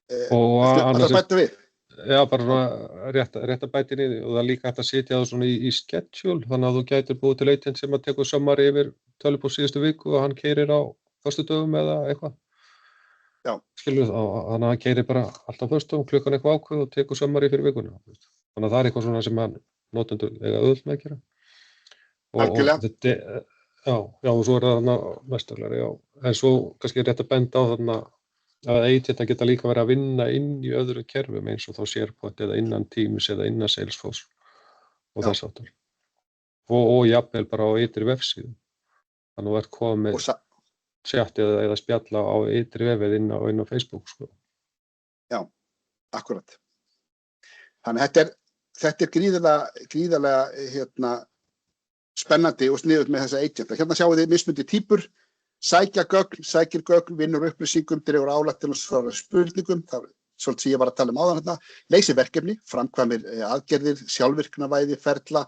Það bæta við. Já, bara svona rétt að bæta inn í því og það er líka hægt að setja það svona í schedule þannig að þú gætir búið til agent sem að tekur summary yfir tölvupóst síðustu viku og hann keyrir á föstudögum eða eitthvað. Já. Skilur þannig að hann keyrir bara alltaf föstudögum klukkan eitthvað ákveð og tekur summary fyrir vikuna. Þannig að það er eitthvað svona sem hann notendur eiga auðvelt með að gera. Algjörlega. Og svo er það þarna mestarlega, já. En svo kannski er rétt að benda á þarna að agenta geta líka verið að vinna inn í öðru kerfum eins og þá SharePoint eða innan Teams eða innan Salesforce og þess áttar. Og jafnvel bara á ytri vefsíðum. Þannig að komið og chatið eða spjalla á ytri vefið inn á Facebook, sko. já, akkurat. Þannig að þetta er gríðarlega spennandi og sniðugt með þessa agenta. Hérna sjáum þið mismunandi týpur, sækir gögn, vinnur upplýsingum, dregur álag til að svara spurningum, það er svolítið sem ég var að tala um áðan hérna, leysir verkefni, framkvæmir aðgerðir, sjálfvirknavæði, ferla,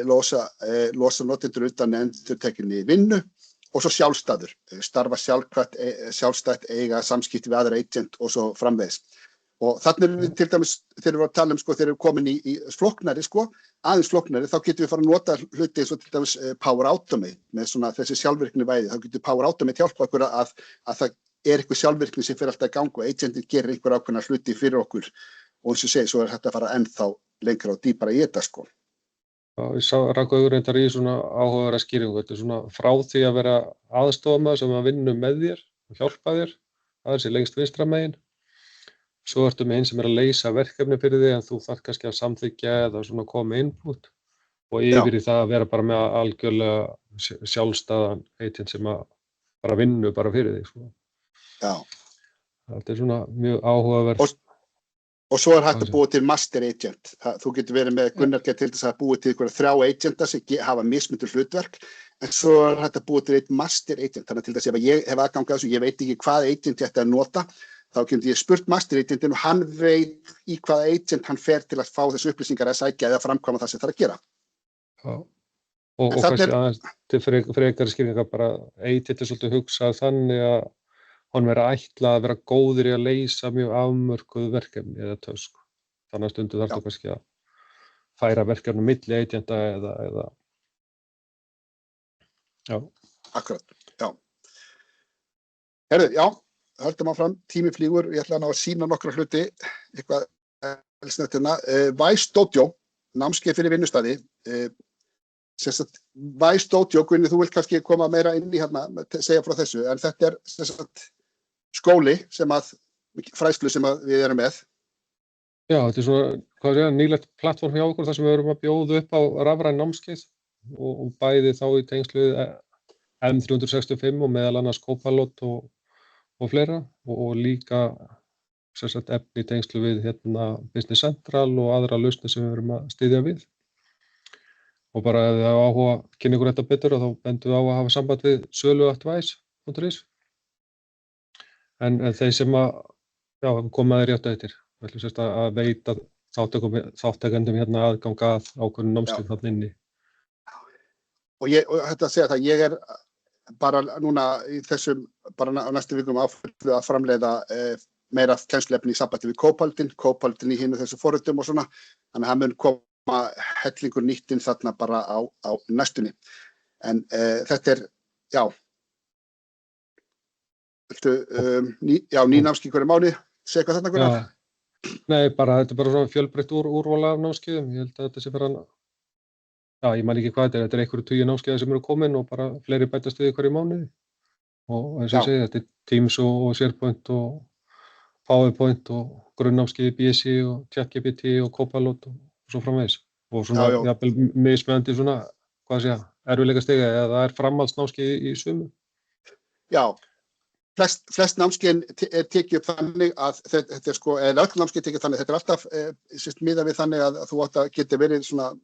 losa notendur utan endurtekinni vinnu og svo sjálfstæður, starfa sjálfstætt, eiga samskipti við aðra agent og svo framvegis. Og þannig erum við til dæmis, þegar við varum að tala um, sko, þegar við komin í flóknari, sko, aðeins flóknari, þá getum við fara að nota hluti eins og til dæmis Power Automate með svona þessi sjálfvirkni væði. Þá getur Power Automate hjálpa okkur að það er eitthvað sjálfvirkni sem fer alltaf í gang og agentin gerir einhver ákveðna hluti fyrir okkur. Og eins og segi, svo þetta að fara ennþá lengra og dýpara í þetta, sko. Já, ég rak augun reyndar í svona áhugaverða skýringu. Þetta er svona frá því að vera aðstofamaður sem að vinna með þér og hjálpa þér, það er sér lengst vinstra megin. Svo ertu með einn sem að leysa verkefni fyrir þig en þú þarf kannski að samþykkja eða svona koma með input og yfir í það að vera bara með algjörlega sjálfstæðan agent sem að bara vinnu bara fyrir þig, sko. Já. Þetta er svona mjög áhugaverð. Og svo er hægt að búa til master agent. Þú getur verið með Gunnar til þess að búa til 3 agenta sem hafa mismunandi hlutverk, en svo er hægt að búa til einn master agent. Þannig til þess að ef ég hef aðgang að þessu, ég veit ekki hvað agent ég ætti að nota, þá getur ég spurt master agentin og hann veit í hvaða agent hann fer til að fá þessu upplýsingar að sækja eða framkvæma það sem þarf að gera. Já. Og kannski aðeins til frekari skýringar bara agent svolítið hugsað þannig að hann vera ætlað að vera góður í að leysa mjög afmörkuð verkefni eða tösk. Þannig að stundu þarf þú kannski að færa verkefni milli agenta eða. Já. Akkurat, já. Herðu, já. Höldum áfram, tími flýgur, ég ætla að ná að sýna nokkra hluti, eitthvað elsnöttina. Vice Dojo, námskeið fyrir vinnustæði. Vice Dojo, Gunni, þú vilt kannski koma meira inn í hérna, segja frá þessu, en þetta er skóli fræðslu sem við erum með. Já, þetta er svona, nýlegt plattform hjá okkur þar sem við erum að bjóða upp á rafræn námskeið og bæði þá í tengslu M365 og meðal annars Copilot og fleira og líka efni í tengslu við Business Central og aðra lausnir sem við erum að styðja við. Og bara ef þið hafa áhuga að kynna ykkur þetta betur þá bendum við á að hafa samband við sölu@wise.is. En þeir sem að koma þér rétt eftir, við ætlum að veita þáttakendum aðgang að ákveðnum námskeið þarna inni. Og þetta að segja það, ég er bara núna í þessum, bara á næstu vikum áfullu að framleiða meira kennsluefni í sambandi við Copilotinn í hinu þessu forritum og svona, þannig að hann mun koma hellingur nýtt inn þarna bara á næstunni. En þetta er, já, ný námskeið hverju mánuði, segja hvað þarna Gunnar? Nei, þetta er bara svona fjölbreytt úrval af námskeiðum, ég held að þetta sé bara ég man ekki hvað þetta er einhverju 20 námskeiðar sem eru komin og bara fleiri bætast við hverju mánuði. Og eins og ég segi, þetta er Teams og SharePoint og PowerPoint og grunnnámskeið í BSI og ChatGPT og Copilot og svo framvegis. Og svona jafnvel mismunandi svona, erfiðleikastigi eða það er framhaldsnámskeið í sumu. Já, flest námskeiðin er tekið upp þannig að þetta er eða öll námskeið tekið þannig, þetta er alltaf miðað við þannig að þú átt að geta verið svona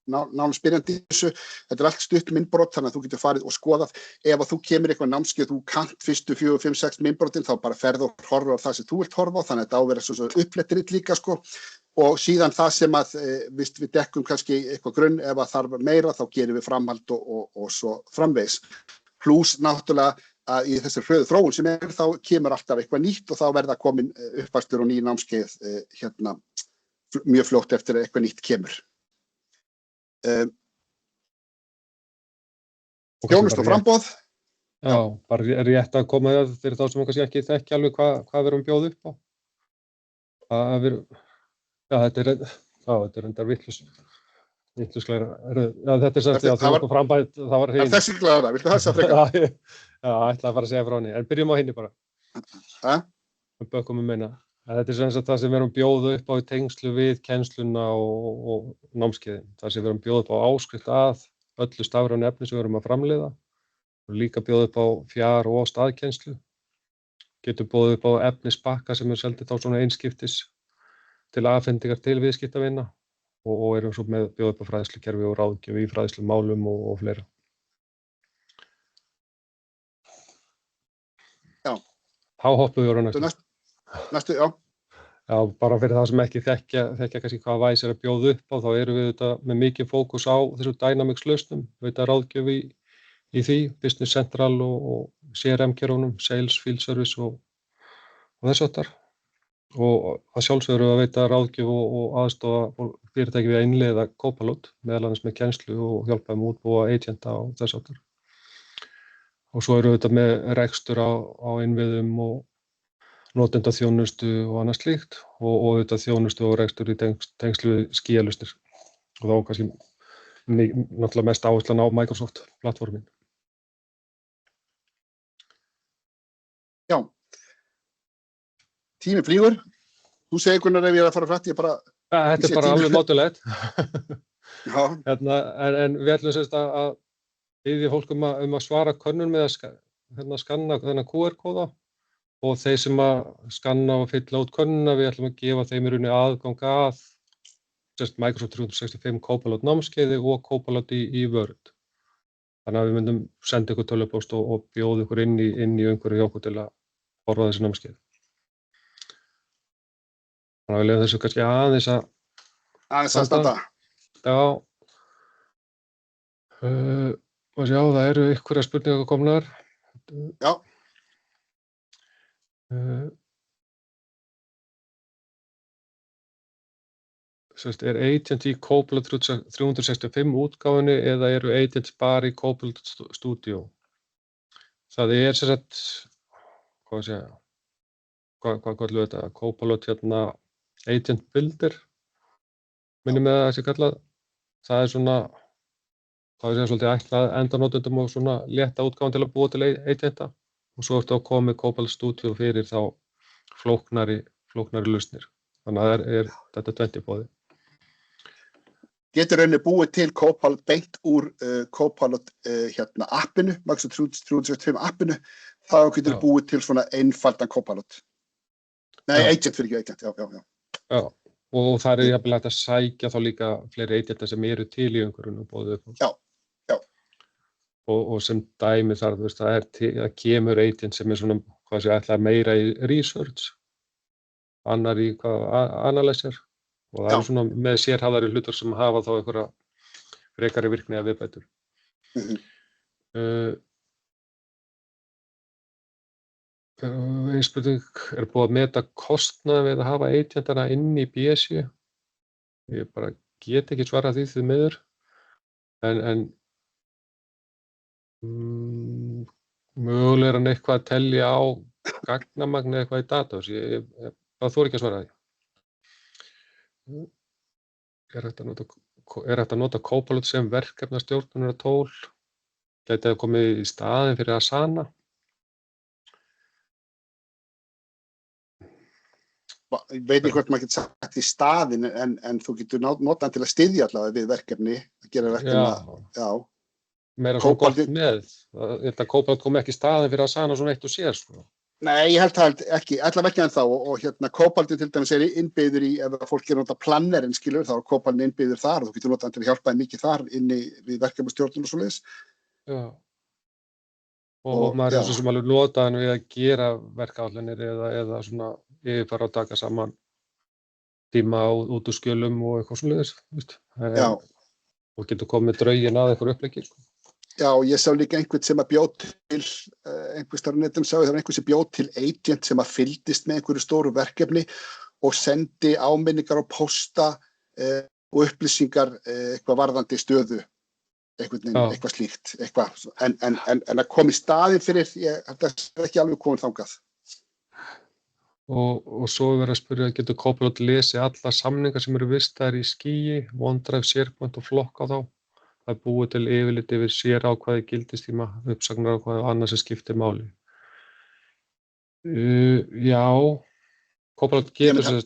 nánast byrjandi í þessu, þetta er allt stutt myndbrot þannig að þú getur farið og skoðað ef að þú kemur eitthvað námskeið þú kannt fyrstu 4, 5, 6 myndbrotin þá bara ferð og horfir á það sem þú vilt horfa á þannig að þetta á að vera svona upplettirinn líka og síðan það sem að við dekkum kannski eitthvað grunn ef að þarf meira þá gerum við framhald og svo framvegis pluss náttúrulega að í þessari hröðu þróun sem þá kemur alltaf eitthvað nýtt og þá verða komin uppfærslur og ný námskeið mjög fljótt eftir að eitthvað nýtt kemur. Þjónustu og framboð. Já, bara rétt að koma það fyrir þá sem kannski ekki þekkja alveg hvað við erum bjóð upp á. Þetta er reyndar vitlauslega. Þetta er semst að þú kom frambæð, það var hinn. Þessi glæðara, viltu hæsa frekar? Já, ætlaði bara að segja frá henni, en byrjum á hinni bara. Við bökum meina. Þetta er semst það sem við erum bjóð upp á í tengslu við kennsluna og námskeiðin. Það sem við erum bjóð upp á áskrift að öllu stafrænu efni sem við erum að framleiða Líka bjóða upp á fjár- og staðkennslu. Getur bjóða upp á efnispakka sem seldir þá svona einskiptis til afhendingar til viðskiptavina og erum svo með bjóða upp á fræðslukerfi og ráðgjöf í fræðslumálum og fleira. Já. Þá hoppum við á næstu. Næstu, já. Já, bara fyrir það sem ekki þekkja kannski hvað Wise að bjóða upp á, þá erum við þetta með mikið fókus á þessu Dynamics lausnum, þetta ráðgjöf í því, Business Central og CRM-kerfunum, Sales, Field Service og þess háttar. Og að sjálfsögðu að veita ráðgjöf og aðstoða fyrirtæki við að innleiða Copilot, meðal annars með kennslu og hjálpa um útbúa agenta og þess háttar. Og svo eru þetta með rekstur á innviðum og notendaþjónustu og annað slíkt og þetta þjónustu og rekstur í tengslu við skýjalustir. Og þá kannski náttúrulega mest áherslan á Microsoft plattformin. Já. Tími flýgur. Þú segir Gunnar ef ég er að fara frætt, ég bara... Þetta er bara alveg mátulegt. Já. En við ætlum semst að biðja fólk að svara könnun með að skanna þennan QR-kóða og þeir sem að skanna og fylla út könnuna, við ætlum að gefa þeim í rauninni aðgang að Microsoft 365 Copilot námskeiði og Copilot í Word. Þannig að við myndum senda ykkur tölvupóst og bjóða ykkur inn í umhverju hjá okkur til að horfa þessi námskeið. Þannig að við leiðum þessu kannski aðeins að standa. Já. Og sjá, það eru einhverjar spurningar komnar. Já. Er agent í Copilot 365 útgáfunni eða eru agents bara í Copilot Studio? Það er sem sagt, hvað kallum við þetta? Copilot Agent Builder, minnir með það sé kallað. Það er svona, svolítið ætlað endanotendum og svona létta útgáfan til að búa til agenta og svo ertu að koma með Copilot Studio fyrir þá flóknari lausnir. Þannig að það er þetta 20 í boði. Getur rauninni búið til Copilot beint úr Copilot appinu, Microsoft 365 appinu, þá getur búið til svona einfaldan Copilot. Nei, agent fyrir ekki agent, já. Já, og það er jafnvel hægt að sækja þá líka fleiri agenta sem eru til í umhverfinu og boðið upp. Já. Og sem dæmi þar, það kemur agent sem er svona, ætla meira í research, annar í analyzer. Og það er svona með sérhæfðari hlutar sem hafa þá einhverja frekari virkni að viðbætur. Ein spurning, er búið að meta kostnað við að hafa agentana inn í BSI? Ég bara get ekki svarað því miður. En mögulega er hann eitthvað að telja á gagnamagn eða eitthvað í database. Ég þori ekki að svara því. Er hægt að nota Copilot sem verkefnastjórnunartól? Gæti það komið í staðinn fyrir Asana? Ég veit ekki hvort maður getur sagt í staðinn en þú getur notað hann til að styðja allavega við verkefni, að gera verkefni. Já. Meira svona gott með. Þetta Copilot kom ekki í staðinn fyrir Asana svona eitt og sér, sko. Nei, ég held það ekki, allavega ekki ennþá og Copilot til dæmis er innbyggður í, ef fólk er að nota plannerinn skilur, þá er Copilot innbyggður þar og þú getur notað hann til að hjálpa þeim mikið þar inni við verkefnastjórnun og svoleiðis. Já. Og maður er svo sem alveg notað hann við að gera verkáætlanir eða svona yfirfara að taka saman tíma út úr skjölum og eitthvað svoleiðis, veist. Já. Og getur komið draugin að eitthvað uppleggi, sko. Já, ég sá líka einhvern sem að bjóð til, einhvers þar á netum sá ég það var einhvern sem bjóð til agent sem að fylgdist með einhverju stóru verkefni og sendi áminningar á pósta og upplýsingar eitthvað varðandi stöðu, eitthvað slíkt, eitthvað. En að koma í staðinn fyrir, þetta er ekki alveg komið þangað. Og svo er verið að spyrja, getur Copilot lesið alla samningar sem eru vistaðir í skýi, OneDrive, SharePoint og flokka þá? Það er búið til yfirlit yfir sérákvæði, gildistíma, uppsagnarákvæði og annað sem skiptir máli. Já, Copilot getur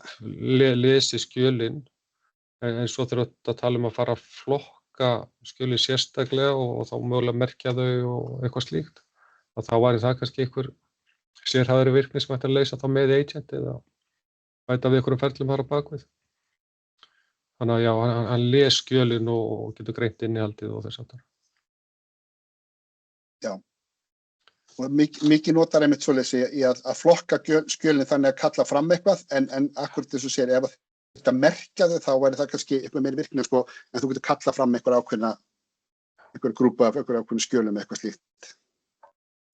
lesið skjölin, en svo þurfum við að tala um að fara að flokka flokka skjöli sérstaklega og þá mögulega merkja þau og eitthvað slíkt. Og þá væri það kannski einhver sérhæfðari virkni sem ætti að leysa þá með agent eða bæta við einhverjum ferlum þar á bakvið. Þannig að já, hann les skjölin og getur greint innihaldið og þess aftar. Já. Og mikið notar einmitt svoleiðis í að flokka skjölin þannig að kalla fram eitthvað en akkurat þess að segja ef þetta merkja þau þá væri það kannski eitthvað meiri virkni sko, en þú getur kalla fram einhver grúpa af einhver ákveðna skjölum eitthvað slíkt.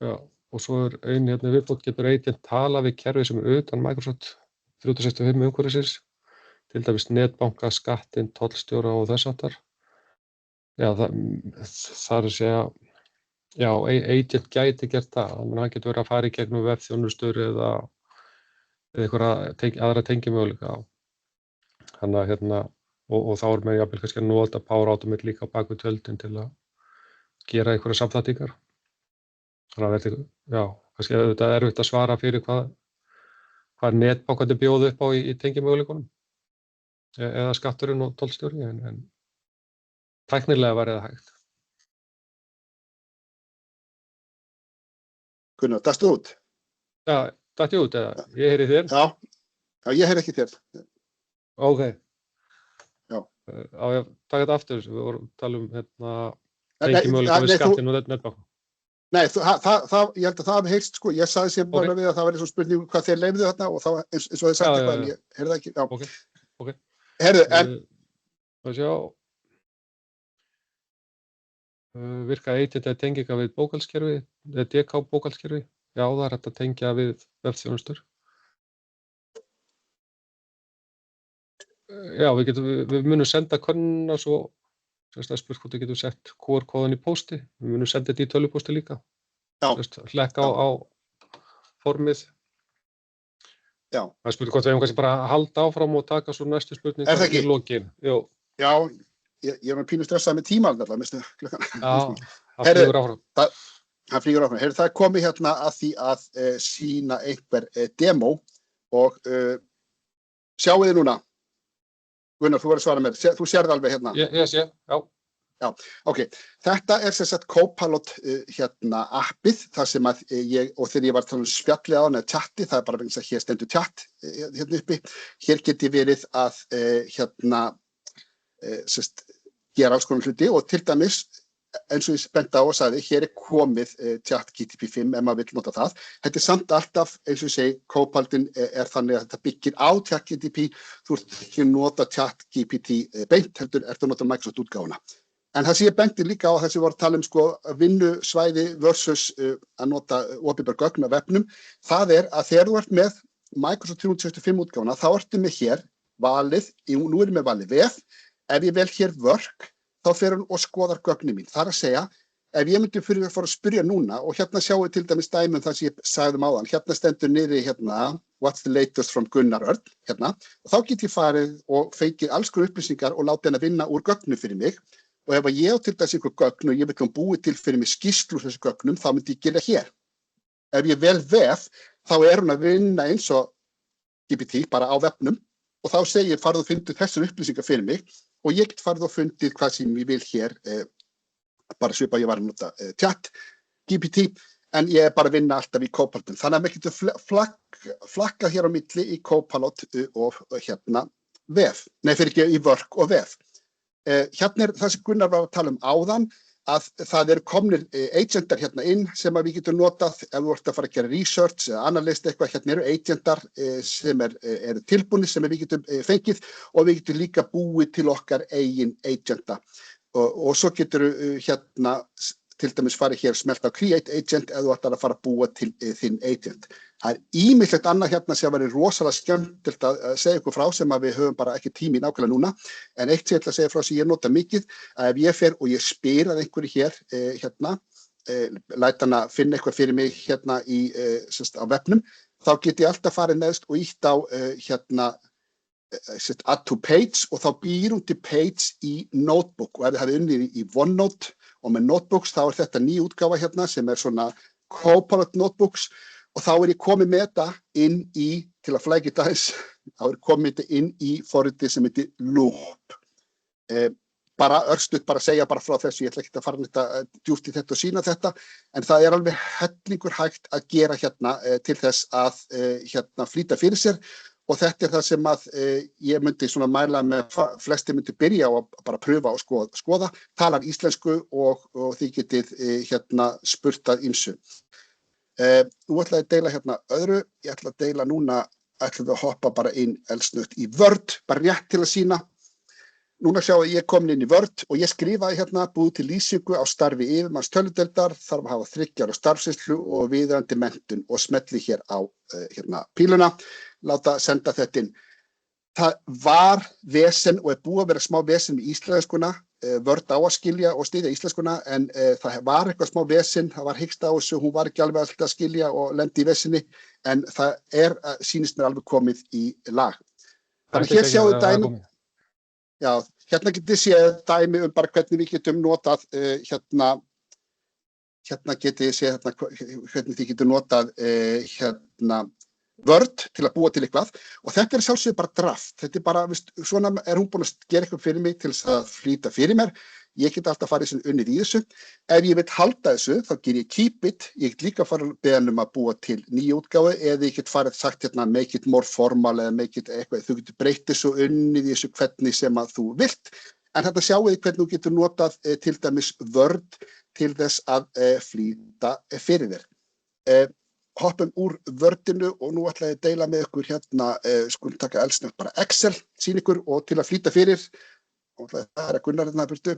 Já, og svo ein viðbót getur agent tala við kerfi sem utan Microsoft 365 umhverfisins, til dæmis netbanka, skattinn, tollstjóra og þess aftar. Já, það er að segja, já, agent gæti gert það, þannig að hann getur verið að fara í gegnum vefþjónustur eða einhverja aðra tengimöguleika á. Þannig að og þá með jafnvel kannski að nota Power Automate líka á bakvið tjöldin til að gera einhverja samþættingar. Þannig að þetta, já, kannski þetta er erfitt að svara fyrir hvað netbankandi bjóðu upp á í tengimöguleikunum eða skatturinn og tollstjóri, en tæknilega væri það hægt. Gunnar, dastu út? Já, datt ég út eða? Ég heyri þér? Já, ég heyri ekki þér. Ok. Já. Á ég taka þetta aftur, við vorum að tala tengimöguleika við skattinn og netbanka. Nei, ég held að það hafi heyrst, sko, ég sagði sér bara við að það væri svo spurning hvað þeir leyfðu þarna og þá eins og þið sagt eitthvað, en ég heyrði það ekki, já. Ok. Heyrðu, en... Það sjá, virka agent eða tenginga við bókhaldskerfi, eða DK bókhaldskerfi, já, það er hægt að tengja við vefþjónustur. Já, við munum senda könnuna svo, það spurt hvort við getum sett QR-kóðan í pósti, við munum senda þetta í tölvupósti líka. Já. Hlekka á formið. Já. Það spurt hvort við hefum kannski bara að halda áfram og taka svo næstu spurning í lokin. Já, ég er með pínu stressað með tíma alveg, minnstu klukkan. Já, það flýgur áfram. Það flýgur áfram. Heyrðu, það er komið hérna að því að sýna einhver demo og sjáu þið núna. Gunnar, þú verður að svara mér. Þú sérð alveg hérna. Ég sé, já. Já, ok. Þetta er sem sagt Copilot appið, þar sem að og þegar ég var að tala spjallið á hana chatti, það er bara vegna að hér stendur chat hérna uppi. Hér get ég verið að gera alls konar hluti og til dæmis, eins og ég benti á og sagði, hér er komið ChatGPT 5 ef maður vill nota það. Þetta er samt alltaf, eins og ég segi, Copilotinn er þannig að þetta byggir á ChatGPT, þú ert ekki að nota ChatGPT beint, heldur ertu að nota Microsoft útgáfuna. En það sem ég benti líka á þess að við vorum að tala sko vinnusvæði versus að nota opinber gögn af vefnum, það er að þegar þú ert með Microsoft 365 útgáfuna, þá ertu með hér valið, nú erum við valið vef, ef ég vel hér work, þá fer hún og skoðar gögnin mín. Það er að segja, ef ég myndi fyrir að fara að spyrja núna og hérna sjáu til dæmis dæmum það sem ég sagði áðan, hérna stendur niðri what's the latest from Gunnar Örn, hérna, og þá get ég farið og fengið alls konar upplýsingar og látið henni að vinna úr gögnum fyrir mig og ef ég á til dæmis einhver gögn og ég vil búið til fyrir mig skýrslu úr þessu gögnum, þá myndi ég gera hér. Ef ég vel vef, þá hún að vinna eins og GPT bara á vefnum og þá segir farðu og fundið þessar upplýsingar fyrir mig og ég get farið og fundið hvað sem ég vil hér, bara svipa ég var að nota chat, GPT, en ég er bara að vinna alltaf í Copilot. Þannig að maður getur flakka hér á milli í Copilot og hérna vef, fyrir ekki í work og vef. Hérna er það sem Gunnar var að tala áðan, að það eru komnir agentar hérna inn sem að við getum notað ef þú ert að fara að gera research eða analyst eitthvað, hérna eru agentar sem eru tilbúnir sem við getum fengið og við getum líka búið til okkar eigin agenta og svo getur hérna til dæmis farið hér smelta á create agent ef þú ætlar að fara að búa til þinn agent. Það er ýmislegt annað hérna sem væri rosalega skemmtilegt að segja ykkur frá sem að við höfum bara ekki tími nákvæmlega núna en eitt sem ég ætla að segja frá sem ég nota mikið að ef ég fer og ég spyr að einhverju hér hérna læt hann að finna eitthvað fyrir mig hérna á vefnum þá get ég alltaf farið neðst og ítt á hérna add to page og þá býr hún til page í notebook og ef þið hafið unnið í OneNote og með notebooks þá er þetta ný útgáfa hérna sem er svona Copilot notebooks og þá ég komið með þetta inn í, til að flækja þetta aðeins, þá komið þetta inn í forritið sem heitir Loop. bara örstutt bara segja bara frá þessu, ég ætla ekki að fara þetta djúpt í þetta og sýna þetta, en það alveg hellingur hægt að gera hérna til þess að hérna flýta fyrir sér og þetta það sem að ég myndi svona mæla með flesti myndi byrja á að bara pröfa og skoða, talar íslensku og þið getið hérna spurt að ýmsu. Nú ætla ég að deila hérna öðru, ég ætla að deila núna, ætlum við að hoppa bara inn eldsnögt í Word, bara rétt til að sýna. Núna sjáum ég komin inn í Word og ég skrifaði hérna búið til lýsingu á starfi yfirmanns töludeildar, þarf að hafa 3 ára starfsreynslu og viðeigandi menntun og smelli hér á hérna píluna, láta senda þetta inn. Það var vesen og búið að vera smá vesen með íslenskuna, Word á að skilja og styðja íslenskuna en það var eitthvað smá vesen, það var hiksta á þessu, hún var ekki alveg alltaf að skilja og lendi í vesinni en það sýnist mér alveg komið í lag. Þannig hér sjáum við dæmi. Já, hérna getið séð dæmi bara hvernig við getum notað hérna getið séð hvernig þið getum notað hérna Word til að búa til eitthvað og þetta sjálfsögðu bara draft, þetta bara, svona hún búin að gera eitthvað fyrir mig til þess að flýta fyrir mér, ég get alltaf farið sem unnið í þessu, ef ég vil halda þessu þá ger ég keep it, ég get líka farið beðan að búa til nýja útgáfu eða ég get farið sagt hérna make it more formal eða make it eitthvað, þú getur breytt þessu unnið í þessu hvernig sem að þú vilt, en þetta sjáu þið hvernig þú getur notað til dæmis Word til þess að flýta fyrir þér. Hoppum úr Wordinu og nú ætla ég að deila með ykkur hérna, skulum taka eldsnögt bara Excel, sýn ykkur og til að flýta fyrir, og það að Gunnar hérna burtu,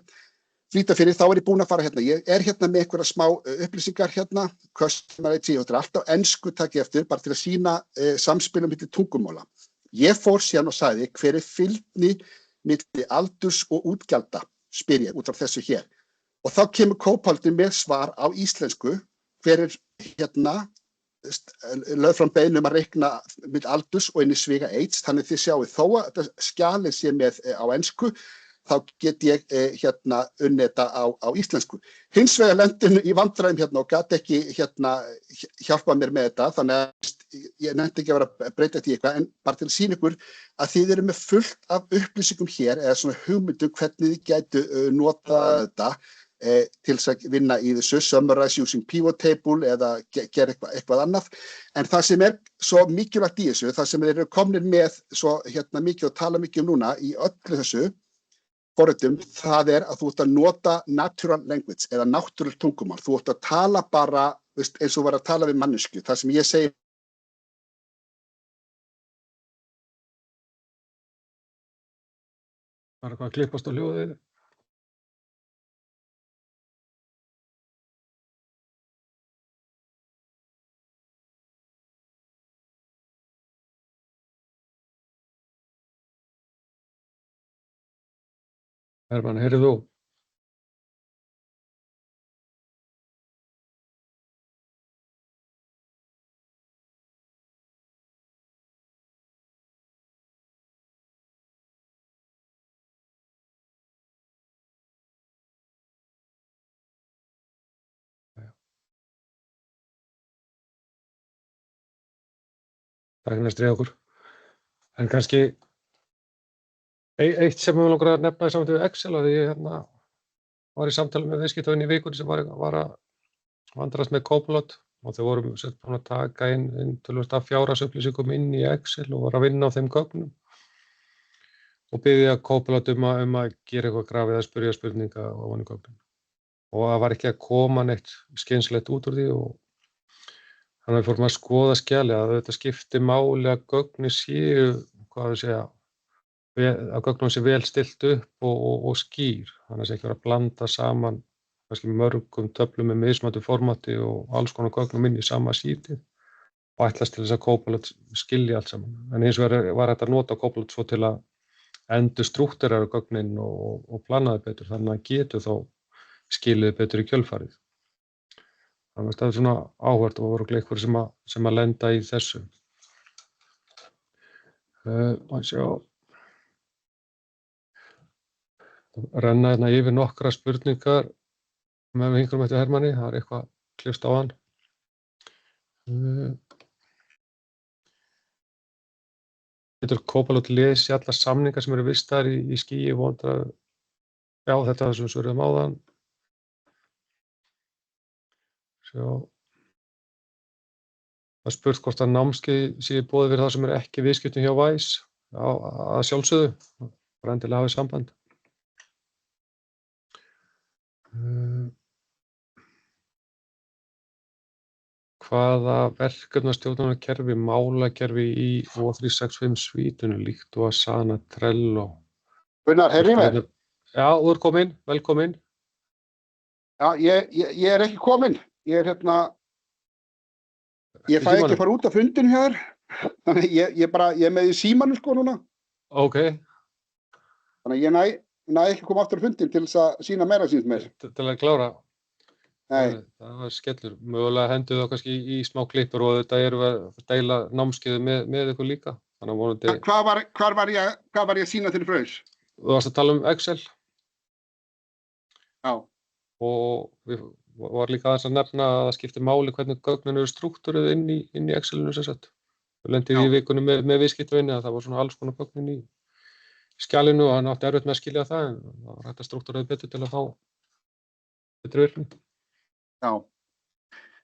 flýta fyrir, þá ég búin að fara hérna, ég hérna með einhverja smá upplýsingar hérna, customer ID, og þetta alltaf ensku takk eftir, bara til að sýna samspilum milli tungumála. Ég fór síðan og sagði hver fylgni milli aldurs og útgjalda, spyr ég út af þessu hér, og þá kemur Copilot með svar á íslensku, hver hérna, lögð fram beiðni að reikna milli aldurs og inn í sviga AIDS, þannig þið sjáið þó að þetta skjalið sé með á ensku, þá get ég hérna unnið þetta á íslensku. Hins vegar lendinu í vandræðum hérna og gat ekki hérna hjálpa mér með þetta, þannig að ég nefndi ekki að vera að breyta þetta í eitthvað, en bara til að sýna ykkur að þið eru með fullt af upplýsingum hér, eða svona hugmyndum hvernig þið gætu nota þetta, til þess að vinna í þessu, summarize using pivot table eða gera eitthvað annað, en það sem svo mikilvægt í þessu, það sem þeir eru komnir með svo hérna mikið og tala mikið núna í öllu þessu forritum, það að þú ert að nota natural language eða náttúrulegt tungumál, þú ert að tala bara eins og var að tala við manneskju, það sem ég segi Það eitthvað að klippast á hljóðið. Hermann, heyrðu þú? Tæknin stríða okkur. En kannski eitt sem við langar að nefna í samvættu við Excel, að ég hérna var í samtali með viðskiptavin í vikunni sem var að vandrast með Copilot og þau vorum búin að taka inn töluvert af fjárhagsupplýsingum inn í Excel og var að vinna á þeim gögnum og biðja Copilot um að gera eitthvað grafið að spyrja spurninga ofan í gögnum. Og það var ekki að koma neitt skynslegt út úr því og þannig að við fórum að skoða skjalið að þetta skipti máli að gögnin séu, að gögnum sé vel stillt upp og skýr. Þannig að það ekki vera að blanda saman kannski mörgum töflum með mismunandi formati og alls konar gögnum inn í sama sítið og ætlast til þess að Copilot skilji allt saman. En hins vegar var þetta að nota Copilot svo til að endurstrúktúrera gögnin og plana þau betur, þannig að hann getur þá skilið betur í kjölfarið. Þannig að það svona áhugavert og voru einhverjir sem að lenda í þessu. Renna hérna yfir nokkra spurningar með einhverjum eftir Hermanni, það eitthvað klifst á hann. Getur Copilot lesi alla samningar sem eru vistaðir í skýi Já, þetta sem svöruðum áðan. Sjá. Það er spurt hvort að námskeið sé í boði fyrir þá sem ekki í viðskiptum hjá Wise. Já, að sjálfsögðu. Bara endilega hafið samband. Hvaða verkefnastjórnunarkerfi, málakerfi í O365 Suite-unu líkt og Asana, Trello? Gunnar, heyrðu í mér? Já, þú ert kominn, velkominn. Já, ég er ekki kominn. Ég fæ ekki að fara út af fundinu hjá þér. Þannig ég er með í símanum sko núna. Ok. Þannig ég næ ekki að koma aftur á fundin til þess að sýna meira síns meir. Til að klára. Nei. Það var skellur. Mögulega hendur þá kannski í smá klippur og þetta erum við að deila námskeiðu með ykkur líka. Þannig að vonandi... Hvað var ég að sýna til fröðs? Þú varst að tala um Excel. Já. Og við var líka aðeins að nefna að það skiptir máli hvernig gögnin eru struktúruð inn í Excelinu sem sagt. Við lendum í vikunum með viðskiptavinni að það var svona alls konar gögnin í skjalinu og hann átti erfitt með að skilja það en það var hægt að struktúraði betur til að fá betri virkni. Já.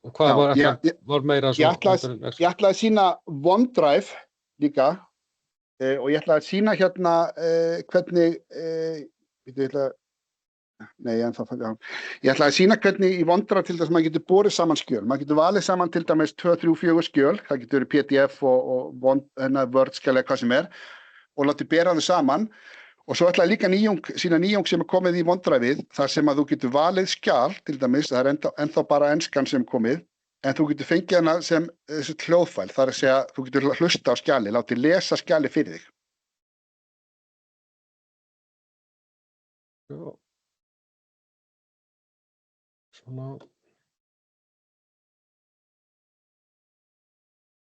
Og hvað var meira svona? Ég ætlaði að sýna OneDrive líka og ég ætlaði að sýna hérna hvernig ég ætlaði að sýna hvernig í OneDrive til þess að maður getur borið saman skjöl. Maður getur valið saman til dæmis 2, 3, 4 skjöl, það getur verið PDF og Word skjal eða hvað sem og látið bera þau saman. Og svo ætlaði líka sína nýjung sem komið í OneDrive-ið, þar sem að þú getur valið skjal, til dæmis, það ennþá bara enskan sem komið, en þú getur fengið hana sem hljóðfæl, þar að segja, þú getur hlusta á skjali, látið lesa skjali fyrir þig. Já. Svona.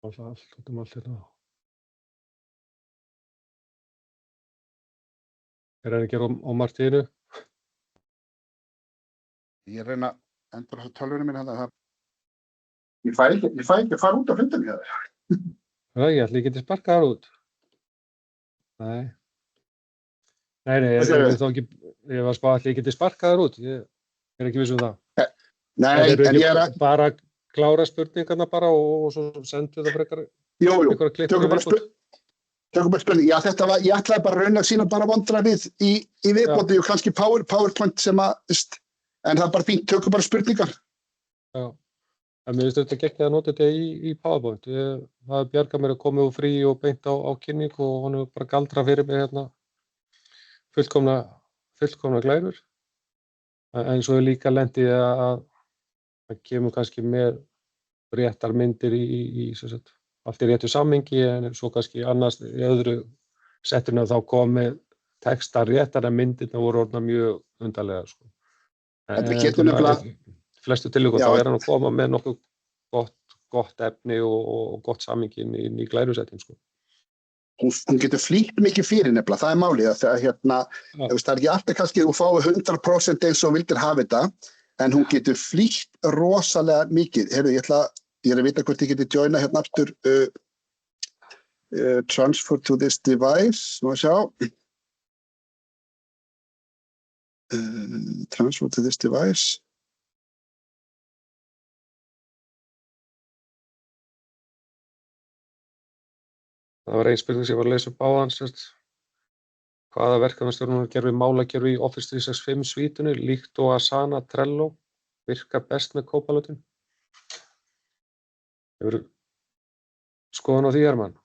Allt hérna. Er hann ekki á Martínu? Ég reyna að endur á tölvunum minn að ég fæ ekki að fara út á fundum hjá þér. Nei, ég ætla ekki að sparka þar út. Nei, ég var spáð ætla ekki að sparka þar út. Ég er ekki viss um það. Nei, en ég er bara klára spurningarna bara og svo sendu það frekar. Jú, tökum bara spurning. Já, ég ætlaði bara að rauna að sína bara OneDrive-ið í viðbóti og kannski PowerPoint sem en það er bara fínt, tökum bara spurningar. Já, en mér finnst þetta geggjað að nota þetta í PowerPoint. Það bjargar mér að koma úr frí og beint á kynning og hann er bara galdra fyrir mig hérna fullkomna glærur. En svo er líka lendið að það kemur kannski með réttar myndir í allt í réttu samhengi en svo kannski annars í öðru settinu þá komið textar réttar en myndirna voru orðnar mjög undarlega sko. Flestu tilvikum þá er hann að koma með nokkuð gott efni og gott samhengi inn í glærusettin sko. Hún getur flýtt mikið fyrir nefnilega, það er málið að það er ekki alltaf kannski þú fái 100% eins og vildir hafa þetta en hún getur flýtt rosalega mikið. Heyrðu, ég er að vita hvort ég geti joina hérna aftur transfer to this device, má sjá. Transfer to this device. Það var ein spurning sem ég var að lesa upp áðan, hvaða verkefnastjórnunarkerfi, málakerfi í Office 365 Suite-unu líkt og Asana, Trello virkar best með Copilot-un? Hefur skoðun á því, Hermann?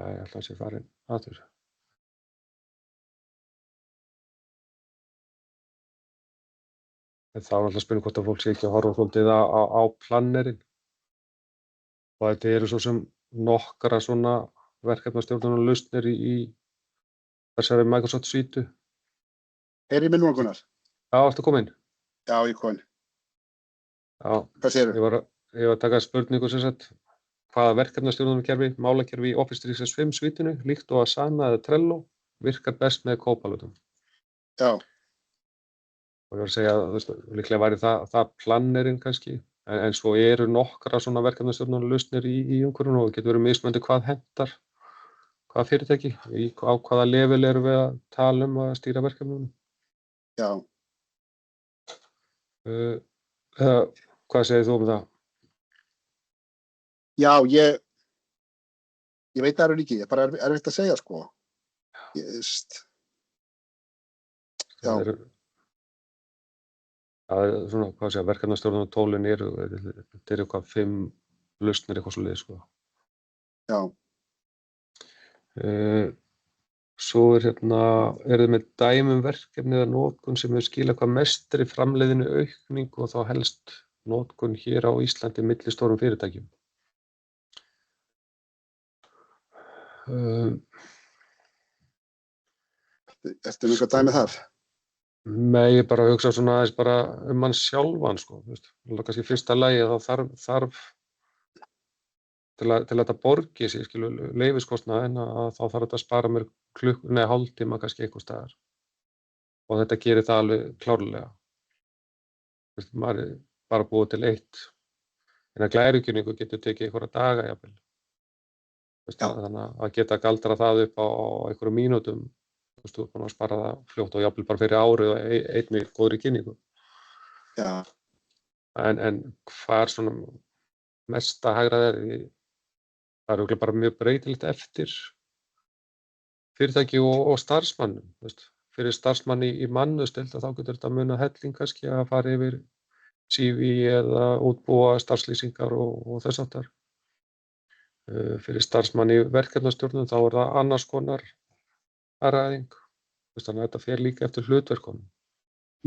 Ég ætla að sé farin aftur. En þá er alltaf spurning hvort að fólk sé ekki að horfa svolítið á plannerinn. Og þetta eru svo sem nokkra svona verkefnastjórnunarlausnir í þessari Microsoft Suite. Er ég með núna, Gunnar? Já, ertu kominn? Já, ég kom. Já. Hvað segirðu? Ég var að taka spurningu sem sagt hvaða verkefnastjórnunarkerfi, málakerfi í Office 365 Suite-unu líkt og Asana eða Trello virkar best með Copilot-um. Já. Og ég var að segja, líklega væri það plannerinn kannski, En svo eru nokkra svona verkefnastjórnarlausnir í umhverfinu og getur verið mismunandi hvað hentar, hvað fyrirtæki, á hvaða level erum við að tala að stýra verkefnunum. Já. Hvað segir þú það? Já, ég veit það líki, ég bara erfitt að segja, sko. Já. Það svona, hvað segja, verkefnastjórnartólin þetta eru hvað 5 lausnir eitthvað svoleiðis, sko. Já. Svo þið með dæmum verkefni eða notkun sem skila hvað mestri framleiðinni aukningu og þá helst notkun hér á Íslandi milli stórum fyrirtækjum. Ertu með eitthvað dæmi þar? Nei, ég bara hugsa svona aðeins bara hann sjálfan, sko, kannski fyrsta lagi þá þarf til að þetta borgi sig, leyfiskostnaðinn, að þá þarf þetta að spara mér hálftíma kannski einhvers staðar. Og þetta gerir það alveg klárlega. Maður er bara búið til eitt. En að glærukynningu getur tekið einhverja daga, jafnvel. Þannig að geta galdra það upp á einhverjum mínútum, þú búin að spara það fljótt og jafnvel bara fyrir árið og einni góðri kynningu. Já. En hvað svona mesta hagræði það eru bara mjög breytilegt eftir fyrirtæki og starfsmannum. Fyrir starfsmann í mannauðsdeild þá getur þetta munað helling kannski að fara yfir CV eða útbúa starfslýsingar og þess háttar. Fyrir starfsmann í verkefnastjórnum þá það annars konar hagræðing. Þannig að þetta fer líka eftir hlutverkunum.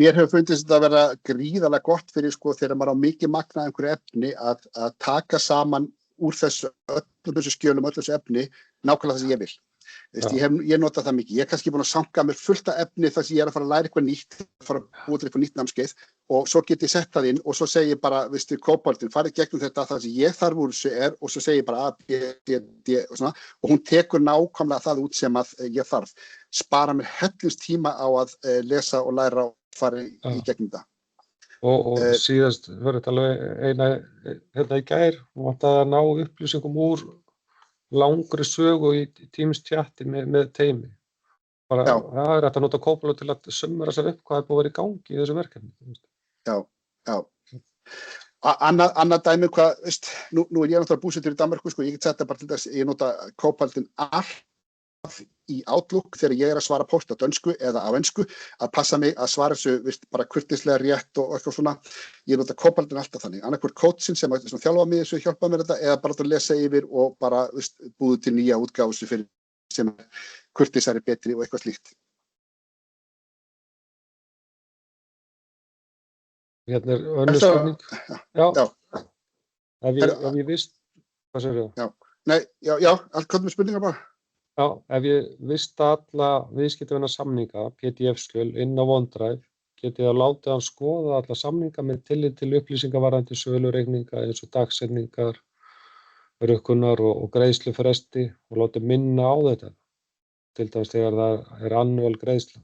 Mér hefur fundist þetta að vera gríðarlega gott fyrir þegar maður á mikið magn af einhverju efni að taka saman úr öllum þessu skjölum, öllu þessu efni, nákvæmlega það sem ég vil. Ég nota það mikið. Ég er kannski búin að sanka mér fullt af efni þar sem ég er að fara að læra eitthvað nýtt, fara að búa til eitthvað nýtt námskeið og svo get ég sett það inn og svo segi ég bara, Copilotinn, farið gegnum þetta það sem ég þarf úr þessu og svo segi ég bara A, B, C, D og svona og hún tekur nákvæmlega það út sem að ég þarf. Spara mér hellins tíma á að lesa og læra og fara í gegnum það. Og síðast var þetta alveg í gær og vantaði að ná upplýsingum úr langri sögu í Teams-chatti með teymi. Það er hægt að nota Copilot til að summera sér upp hvað er búið að vera í gangi í þessu verkefni. Já. Annað dæmi nú er ég náttúrulega búsettur í Danmörku, ég get sett það bara til þess, ég nota Copilotinn allt í Outlook þegar ég er að svara post á dönsku eða á ensku, að passa mig að svara þessu bara kurteislega rétt og eitthvað svona. Ég nota Copilotinn alltaf þannig. Annarkvort coachinn sem þjálfa mig þessu, hjálpa mér þetta eða bara að lesa yfir og bara búið til nýja útgáfu fyrir sem kurteisari betri og eitthvað slíkt. Hérna er önnur spurning. Já. Ef ég vist, hvað segir þú? Allt komið með spurningar bara. Já, ef ég vista alla viðskiptavina samninga, PDF-skjöl, inn á OneDrive, geti ég að láta hann skoða alla samninga með tillit til upplýsinga varðandi sölureikninga eins og dagsetningar, rukkunar og greiðslufresti og láta minna á þetta. Til dæmis þegar það er annual greiðsla.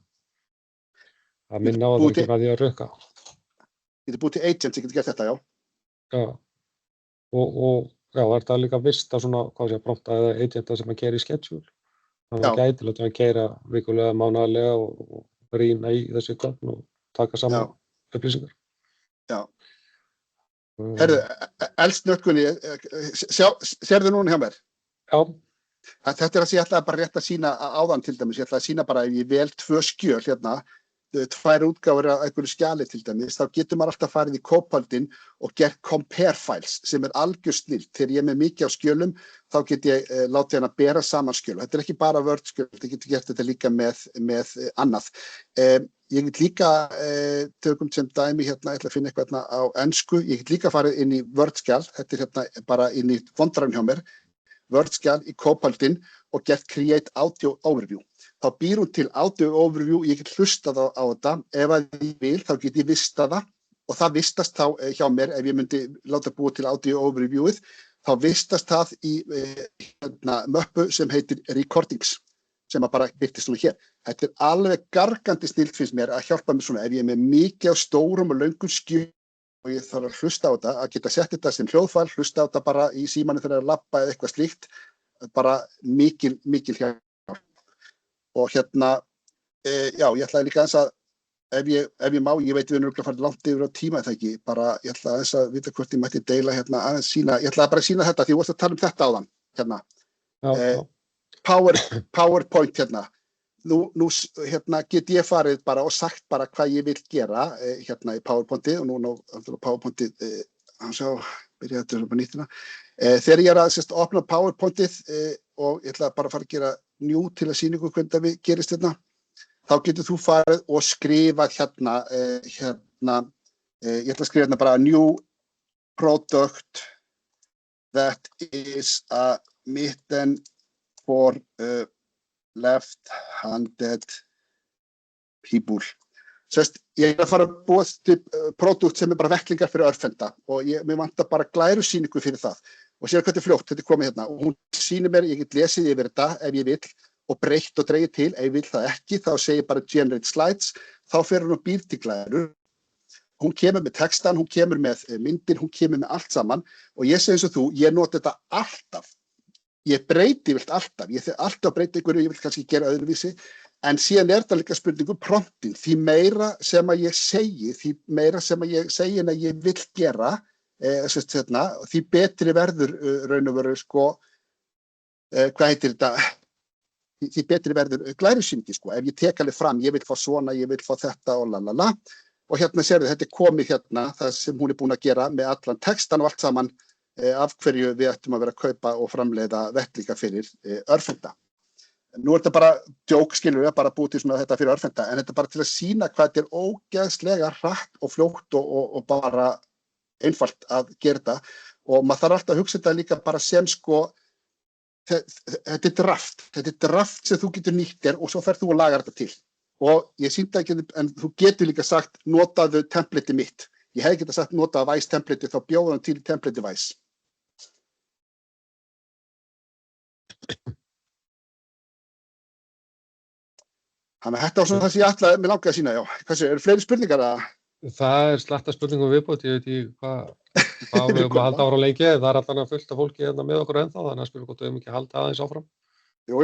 Það minna á það ekki hvað því að rukka. Getur búið til agent sem getur gert þetta, já. Já, og er það líka vista svona, prompta eða agenta sem að gera í schedule. Þannig að gæti láta að keyra vikulega, mánaðarlega og rýna í þessi gögn og taka saman upplýsingar. Já. Herðu, eldsnötkunni, sérðu núna hjá mér? Já. Þetta er að ég ætlaði bara rétt að sýna áðan til dæmis, ég ætlaði að sýna bara ef ég vel 2 skjöl hérna, 2 útgáfur af einhverju skjali til dæmis, þá getur maður alltaf farið í Copilotinn og gert compare files sem er algjör snillt. Þegar ég er með mikið á skjölum, þá get ég látið hann að bera saman skjöl. Þetta er ekki bara Word-skjöl, ég get gert þetta líka með annað. Ég get líka, tökum sem dæmi hérna, ég ætla að finna eitthvað hérna á ensku, ég get líka farið inn í Word-skjal, þetta er hérna bara inn í OneDrive hjá mér, Word-skjal í Copilotinn og gert Create Audio Overview. Þá býr hún til Audio Overview, ég get hlustað á þetta, ef að ég vil þá get ég vistað það og það vistast þá hjá mér, ef ég myndi láta búa til Audio Overviewið, þá vistast það í möppu sem heitir Recordings, sem að bara birtist svona hér. Þetta er alveg gargandi snilt finnst mér að hjálpa mér svona, ef ég er með mikið á stórum og löngum skjölum og ég þarf að hlusta á þetta, að geta sett þetta sem hljóðfæl, hlusta á þetta bara í símanum þegar að labba eða eitthvað slíkt, bara mikil hjálp. Og já, ég ætlaði líka aðeins að, ef ég má, ég veit við erum örugglega farið langt yfir á tíma það ekki, bara ég ætlaði aðeins að vita hvort ég mætti deila hérna aðeins sína, ég ætlaði bara að sína þetta því þú varst að tala um þetta áðan, hérna. PowerPoint hérna. Nú hérna get ég farið bara og sagt bara hvað ég vil gera hérna í PowerPointið og nú PowerPointið, byrja þetta upp á nýttina. Þegar ég að opna PowerPointið og ég ætla bara að fara að gera new til að sýna ykkur hvernig það gerist hérna, þá getur þú farið og skrifað hérna, ég ætla að skrifa hérna bara new product that is a mitten for left-handed people. Ég að fara að búa til pródúkt sem bara vettlingar fyrir örfenda og mér vantar bara glærusýningu fyrir það og sér hvað þetta er fljótt, þetta er komið hérna og hún sýnir mér, ég get lesið yfir þetta ef ég vil og breytt og dreigið til, ef ég vil það ekki þá segir bara generate slides, þá fer hún og býr til glærur. Hún kemur með textan, hún kemur með myndir, hún kemur með allt saman og ég segi eins og þú, ég nota þetta alltaf. Ég breyti vilt alltaf, ég þarf alltaf að breyta einhverju, ég vil kannski gera öðruvísi, en síðan þetta líka spurningu promptin, því meira sem að ég segi en að ég vil gera, því betri verður raun og veru, hvað heitir þetta, því betri verður glærusýningi, ef ég tek alveg fram, ég vil fá svona, ég vil fá þetta og lalala, og hérna sérðu, þetta er komið hérna, það sem hún er búin að gera með allan textan og allt saman, af hverju við ættum að vera að kaupa og framleiða vettlinga fyrir örfenda. Nú þetta bara djók, skilur við, bara búið til svona þetta fyrir örfenda, en þetta bara til að sýna hvað þetta er ógeðslega hratt og fljótt og bara einfalt að gera þetta. Og maður þarf alltaf að hugsa þetta líka bara sem þetta er draft sem þú getur nýtt þér og svo ferð þú að laga þetta til. Og ég sýndi ekki, en þú getur líka sagt, notaðu template mitt. Ég hef getað sagt notaðu Vice template, þá bjóða hann til template Vice. Þannig að þetta var svona það sem ég ætlaði, mér langaði að sína, já. Hvað eru fleiri spurningar að? Það slatta spurningum viðbót, ég veit ekki hvað við höfum að halda ára lengi, það er allan að fullt af fólki hérna með okkur ennþá, þannig að spurningu hvort við höfum ekki að halda aðeins áfram. Jú.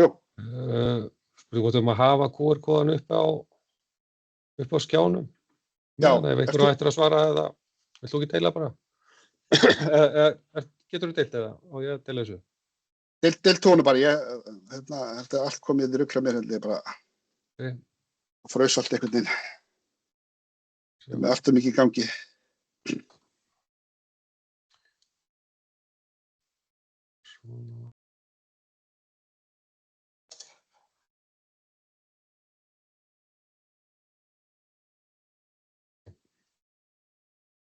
Spurningu hvort við höfum að hafa QR-kóðan upp á skjánum. Já. Ef einhverju ættir að svara eða vilt þú ekki deila bara? Getur þú deilt eða? Og ég deila þessu. Deilt tónu bara, þetta er allt komið rugla mér, ég bara frös allt einhvern veginn. Með allt mikið í gangi. Svona.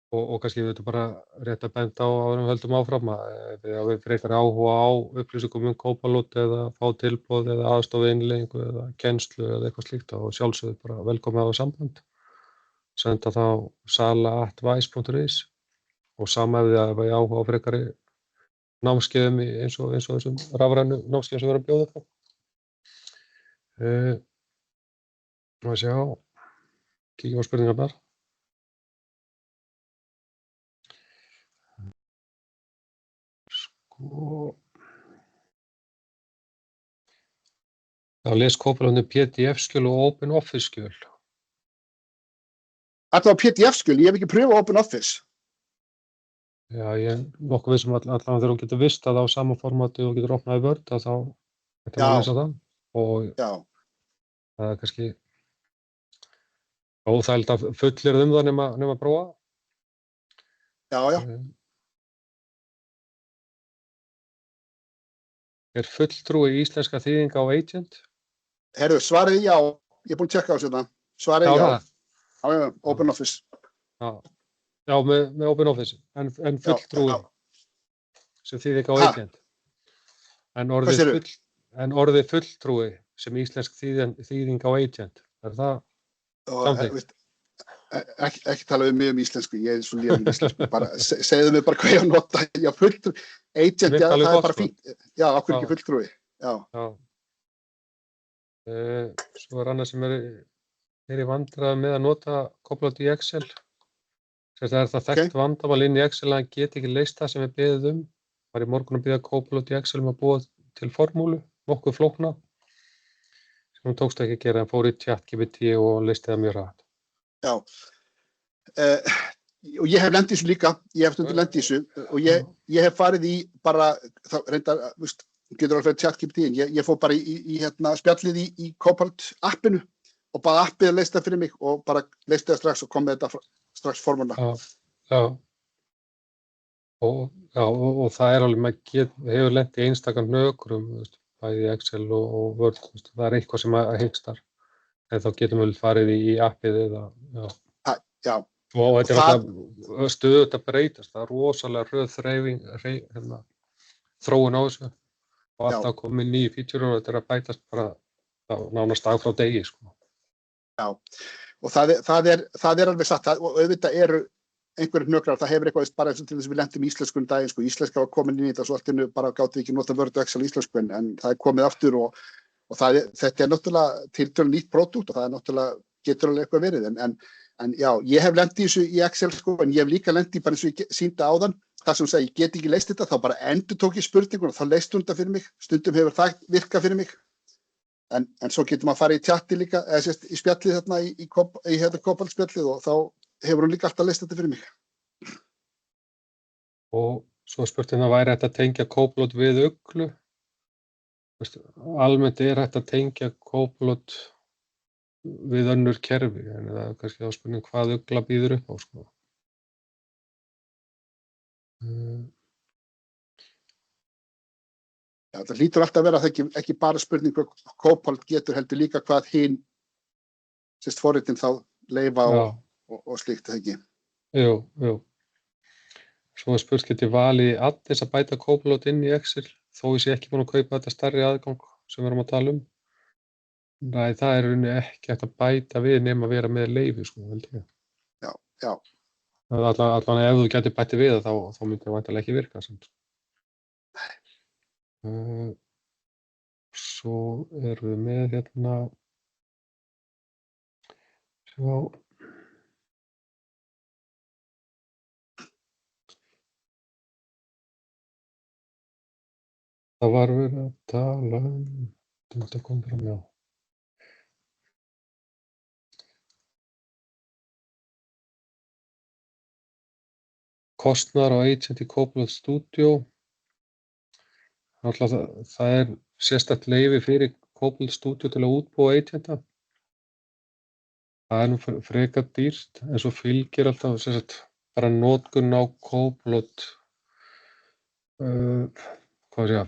Og kannski við bara rétt að benda á áður en við höldum áfram að við frekar áhuga á upplýsingum Copilot eða fá tilboð eða aðstoð við innleiðingu eða kennslu eða eitthvað slíkt og sjálfsögðu bara velkomið á samband. Senda þá sala@vice.is og sama ef þið hafa áhuga á frekari námskeiðum eins og þessum rafrænu námskeiðum sem við erum að bjóða upp á. Má sjá, kíkjum á spurningarnar. Þá les Copilot PDF-skjöl og OpenOffice-skjöl. Allavega PDF-skjöl, ég hef ekki pröfað OpenOffice. Já, ég er nokkuð viss allavega þegar þú getur vistað á sama formati og getur opnað í Word, þá getur þú að lesa það. Og það er kannski óþægilegt að fullir það nema að prófa. Já. Er fulltrúi íslenska þýðing á Agent? Herru, svarið já. Ég er búinn að tjekka á þessu þetta. Svarið já. Já, OpenOffice. Já, með OpenOffice. En fulltrúi sem þýðing á Agent. En orðið fulltrúi sem íslensk þýðing á Agent. Er það samþykkt? Ekki tala við mig íslensku, ég er svo lélegur í íslensku, bara segðu mig bara hvað ég á að nota, já fulltrúi, agent, já það er bara fínt, já okkur ekki fulltrúi, já. Svo er annað sem er í vandræðum með að nota Copilot í Excel, Það þekkt vandamál inn í Excel að hann geti ekki leyst það sem við beðið var í morgun að biðja Copilot í Excel að búa til formúlu, nokkuð flókna sem hún tókst ekki að gera, hann fór í ChatGPT og leysti það mjög hratt. Já, og ég hef lent í þessu líka, ég hef stundum lent í þessu og ég hef farið í bara, þá reyndar, getur alveg ChatGPT, en ég fór bara í spjallið í Copilot appinu og bara appið að leysta fyrir mig og bara leysti það strax og kom með þetta strax formúla. Já. Og það alveg, maður hefur lent í einstakann hnökrum, bæði í Excel og Word, það eitthvað sem að hyggst en þá getum við farið í appið eða, Já. Og þetta alltaf stöðugt að breytast, það rosalega röð þróun á þessu og alltaf komið nýju feature og þetta að bætast bara nánast dag frá degi, sko. Já, og það er alveg satt, og auðvitað eru einhverjum hnökrar, það hefur eitthvað bara eins og til þess að við lentum í íslensku daginn, sko, íslenska var komin inn í þetta og svo allt innu bara gátum við ekki nota Word og Excel íslensku en það er komið aftur og þetta er náttúrulega tiltölulega nýtt pródúkt og það er náttúrulega getur alveg eitthvað verið en já, ég hef lent í þessu í Excel, sko, en ég hef líka lent í bara eins og ég sýndi áðan, það sem sagði, ég get ekki leyst þetta, þá bara endurtók ég spurningun og þá leyst hún þetta fyrir mig, stundum hefur það virkað fyrir mig. En svo getur maður að fara í chatti líka, eða sérst í spjallið þarna í Copilot spjallið og þá hefur hún líka alltaf leyst þetta fyrir mig. Og svo spurti væri hægt að tengja Copilot við Uglu. Almennt er hægt að tengja Copilot við önnur kerfi, en það kannski þá spurning hvað Ugla býður upp á, sko. Já, það hlýtur alltaf að vera það ekki bara spurning hvað Copilot getur heldur líka hvað hinn forritin þá leyfa og slíkt, ekki? Jú. Svo spurt get ég valið aðeins að bæta Copilot inn í Excel, þó ég sé ekki búin að kaupa þetta stærri aðgang sem við erum að tala um. Nei, það er ekki hægt að bæta við nema að vera með leyfi, sko, held ég. Já. Allan ef þú gæti bæti við þá myndi það væntanlega ekki virka samt. Svo erum við með það var verið að tala þetta kom fram, já. Kostnaður á agent í Copilot Studio. Það sérstakt leyfi fyrir Copilot Studio til að útbúa agenta. Það nú frekar dýrt, en svo fylgir alltaf bara notkun á Copilot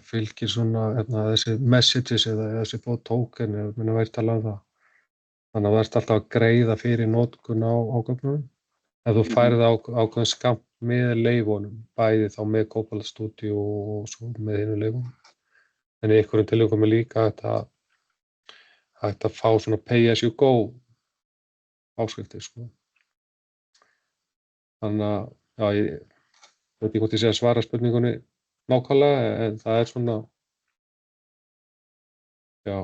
fylgir svona þessi messages eða þessi token eða minna væri talað það. Þannig að það er alltaf að greiða fyrir notkun á gögnunum. Ef þú færið ákveðin skammt með leyfunum, bæði þá með Copilot Studio og svo með hinu leyfunum. En í einhverjum tilvikum líka hægt að fá svona pay as you go áskriftir, sko. Þannig að, já, ég veit ekki hvort ég sé að svara spurningunni nákvæmlega, en það svona, já,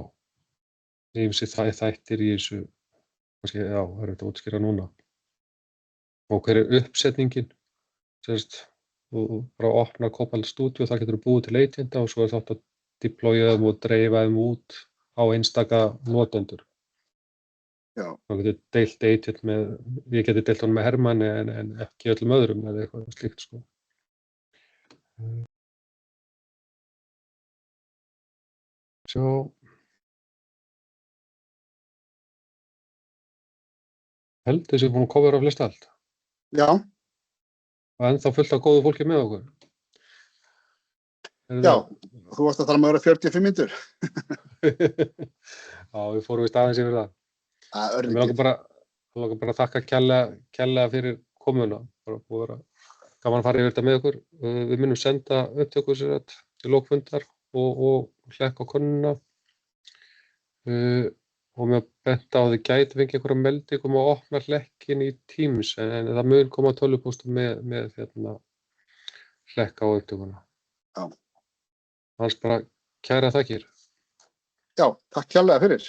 ýmsir þættir í þessu, kannski, já, það er þetta að útskýra núna. Og hver er uppsetningin? Þú bara opnar Copilot Studio, þar getur þú búið til agenta og svo þátt að deploya þeim og dreifa þeim út á einstaka notendur. Já. Þá getur deilt agent ég geti deilt honum með Hermanni en ekki öllum öðrum eða eitthvað slíkt, sko. Sjá. Held þessi búin að kofera flest allt. Já. Og ennþá fullt af góðu fólki með okkur. Já, þú varst að tala með að vera 45 mínútur. Já, við fórum vist aðeins yfir það. Mér langar bara að þakka kærlega fyrir komuna. Bara búið að vera gaman að fara yfir þetta með okkur. Við munum senda upptökur til lokfundar og hlekka á könnuna. Og mér bent á að þið gæti fengið einhverja meldingum að opna hlekkin í Teams en það mun koma tölvupóstur með hlekka á upptökuna. Já. Annars bara kæra þakkir. Já, takk kærlega fyrir.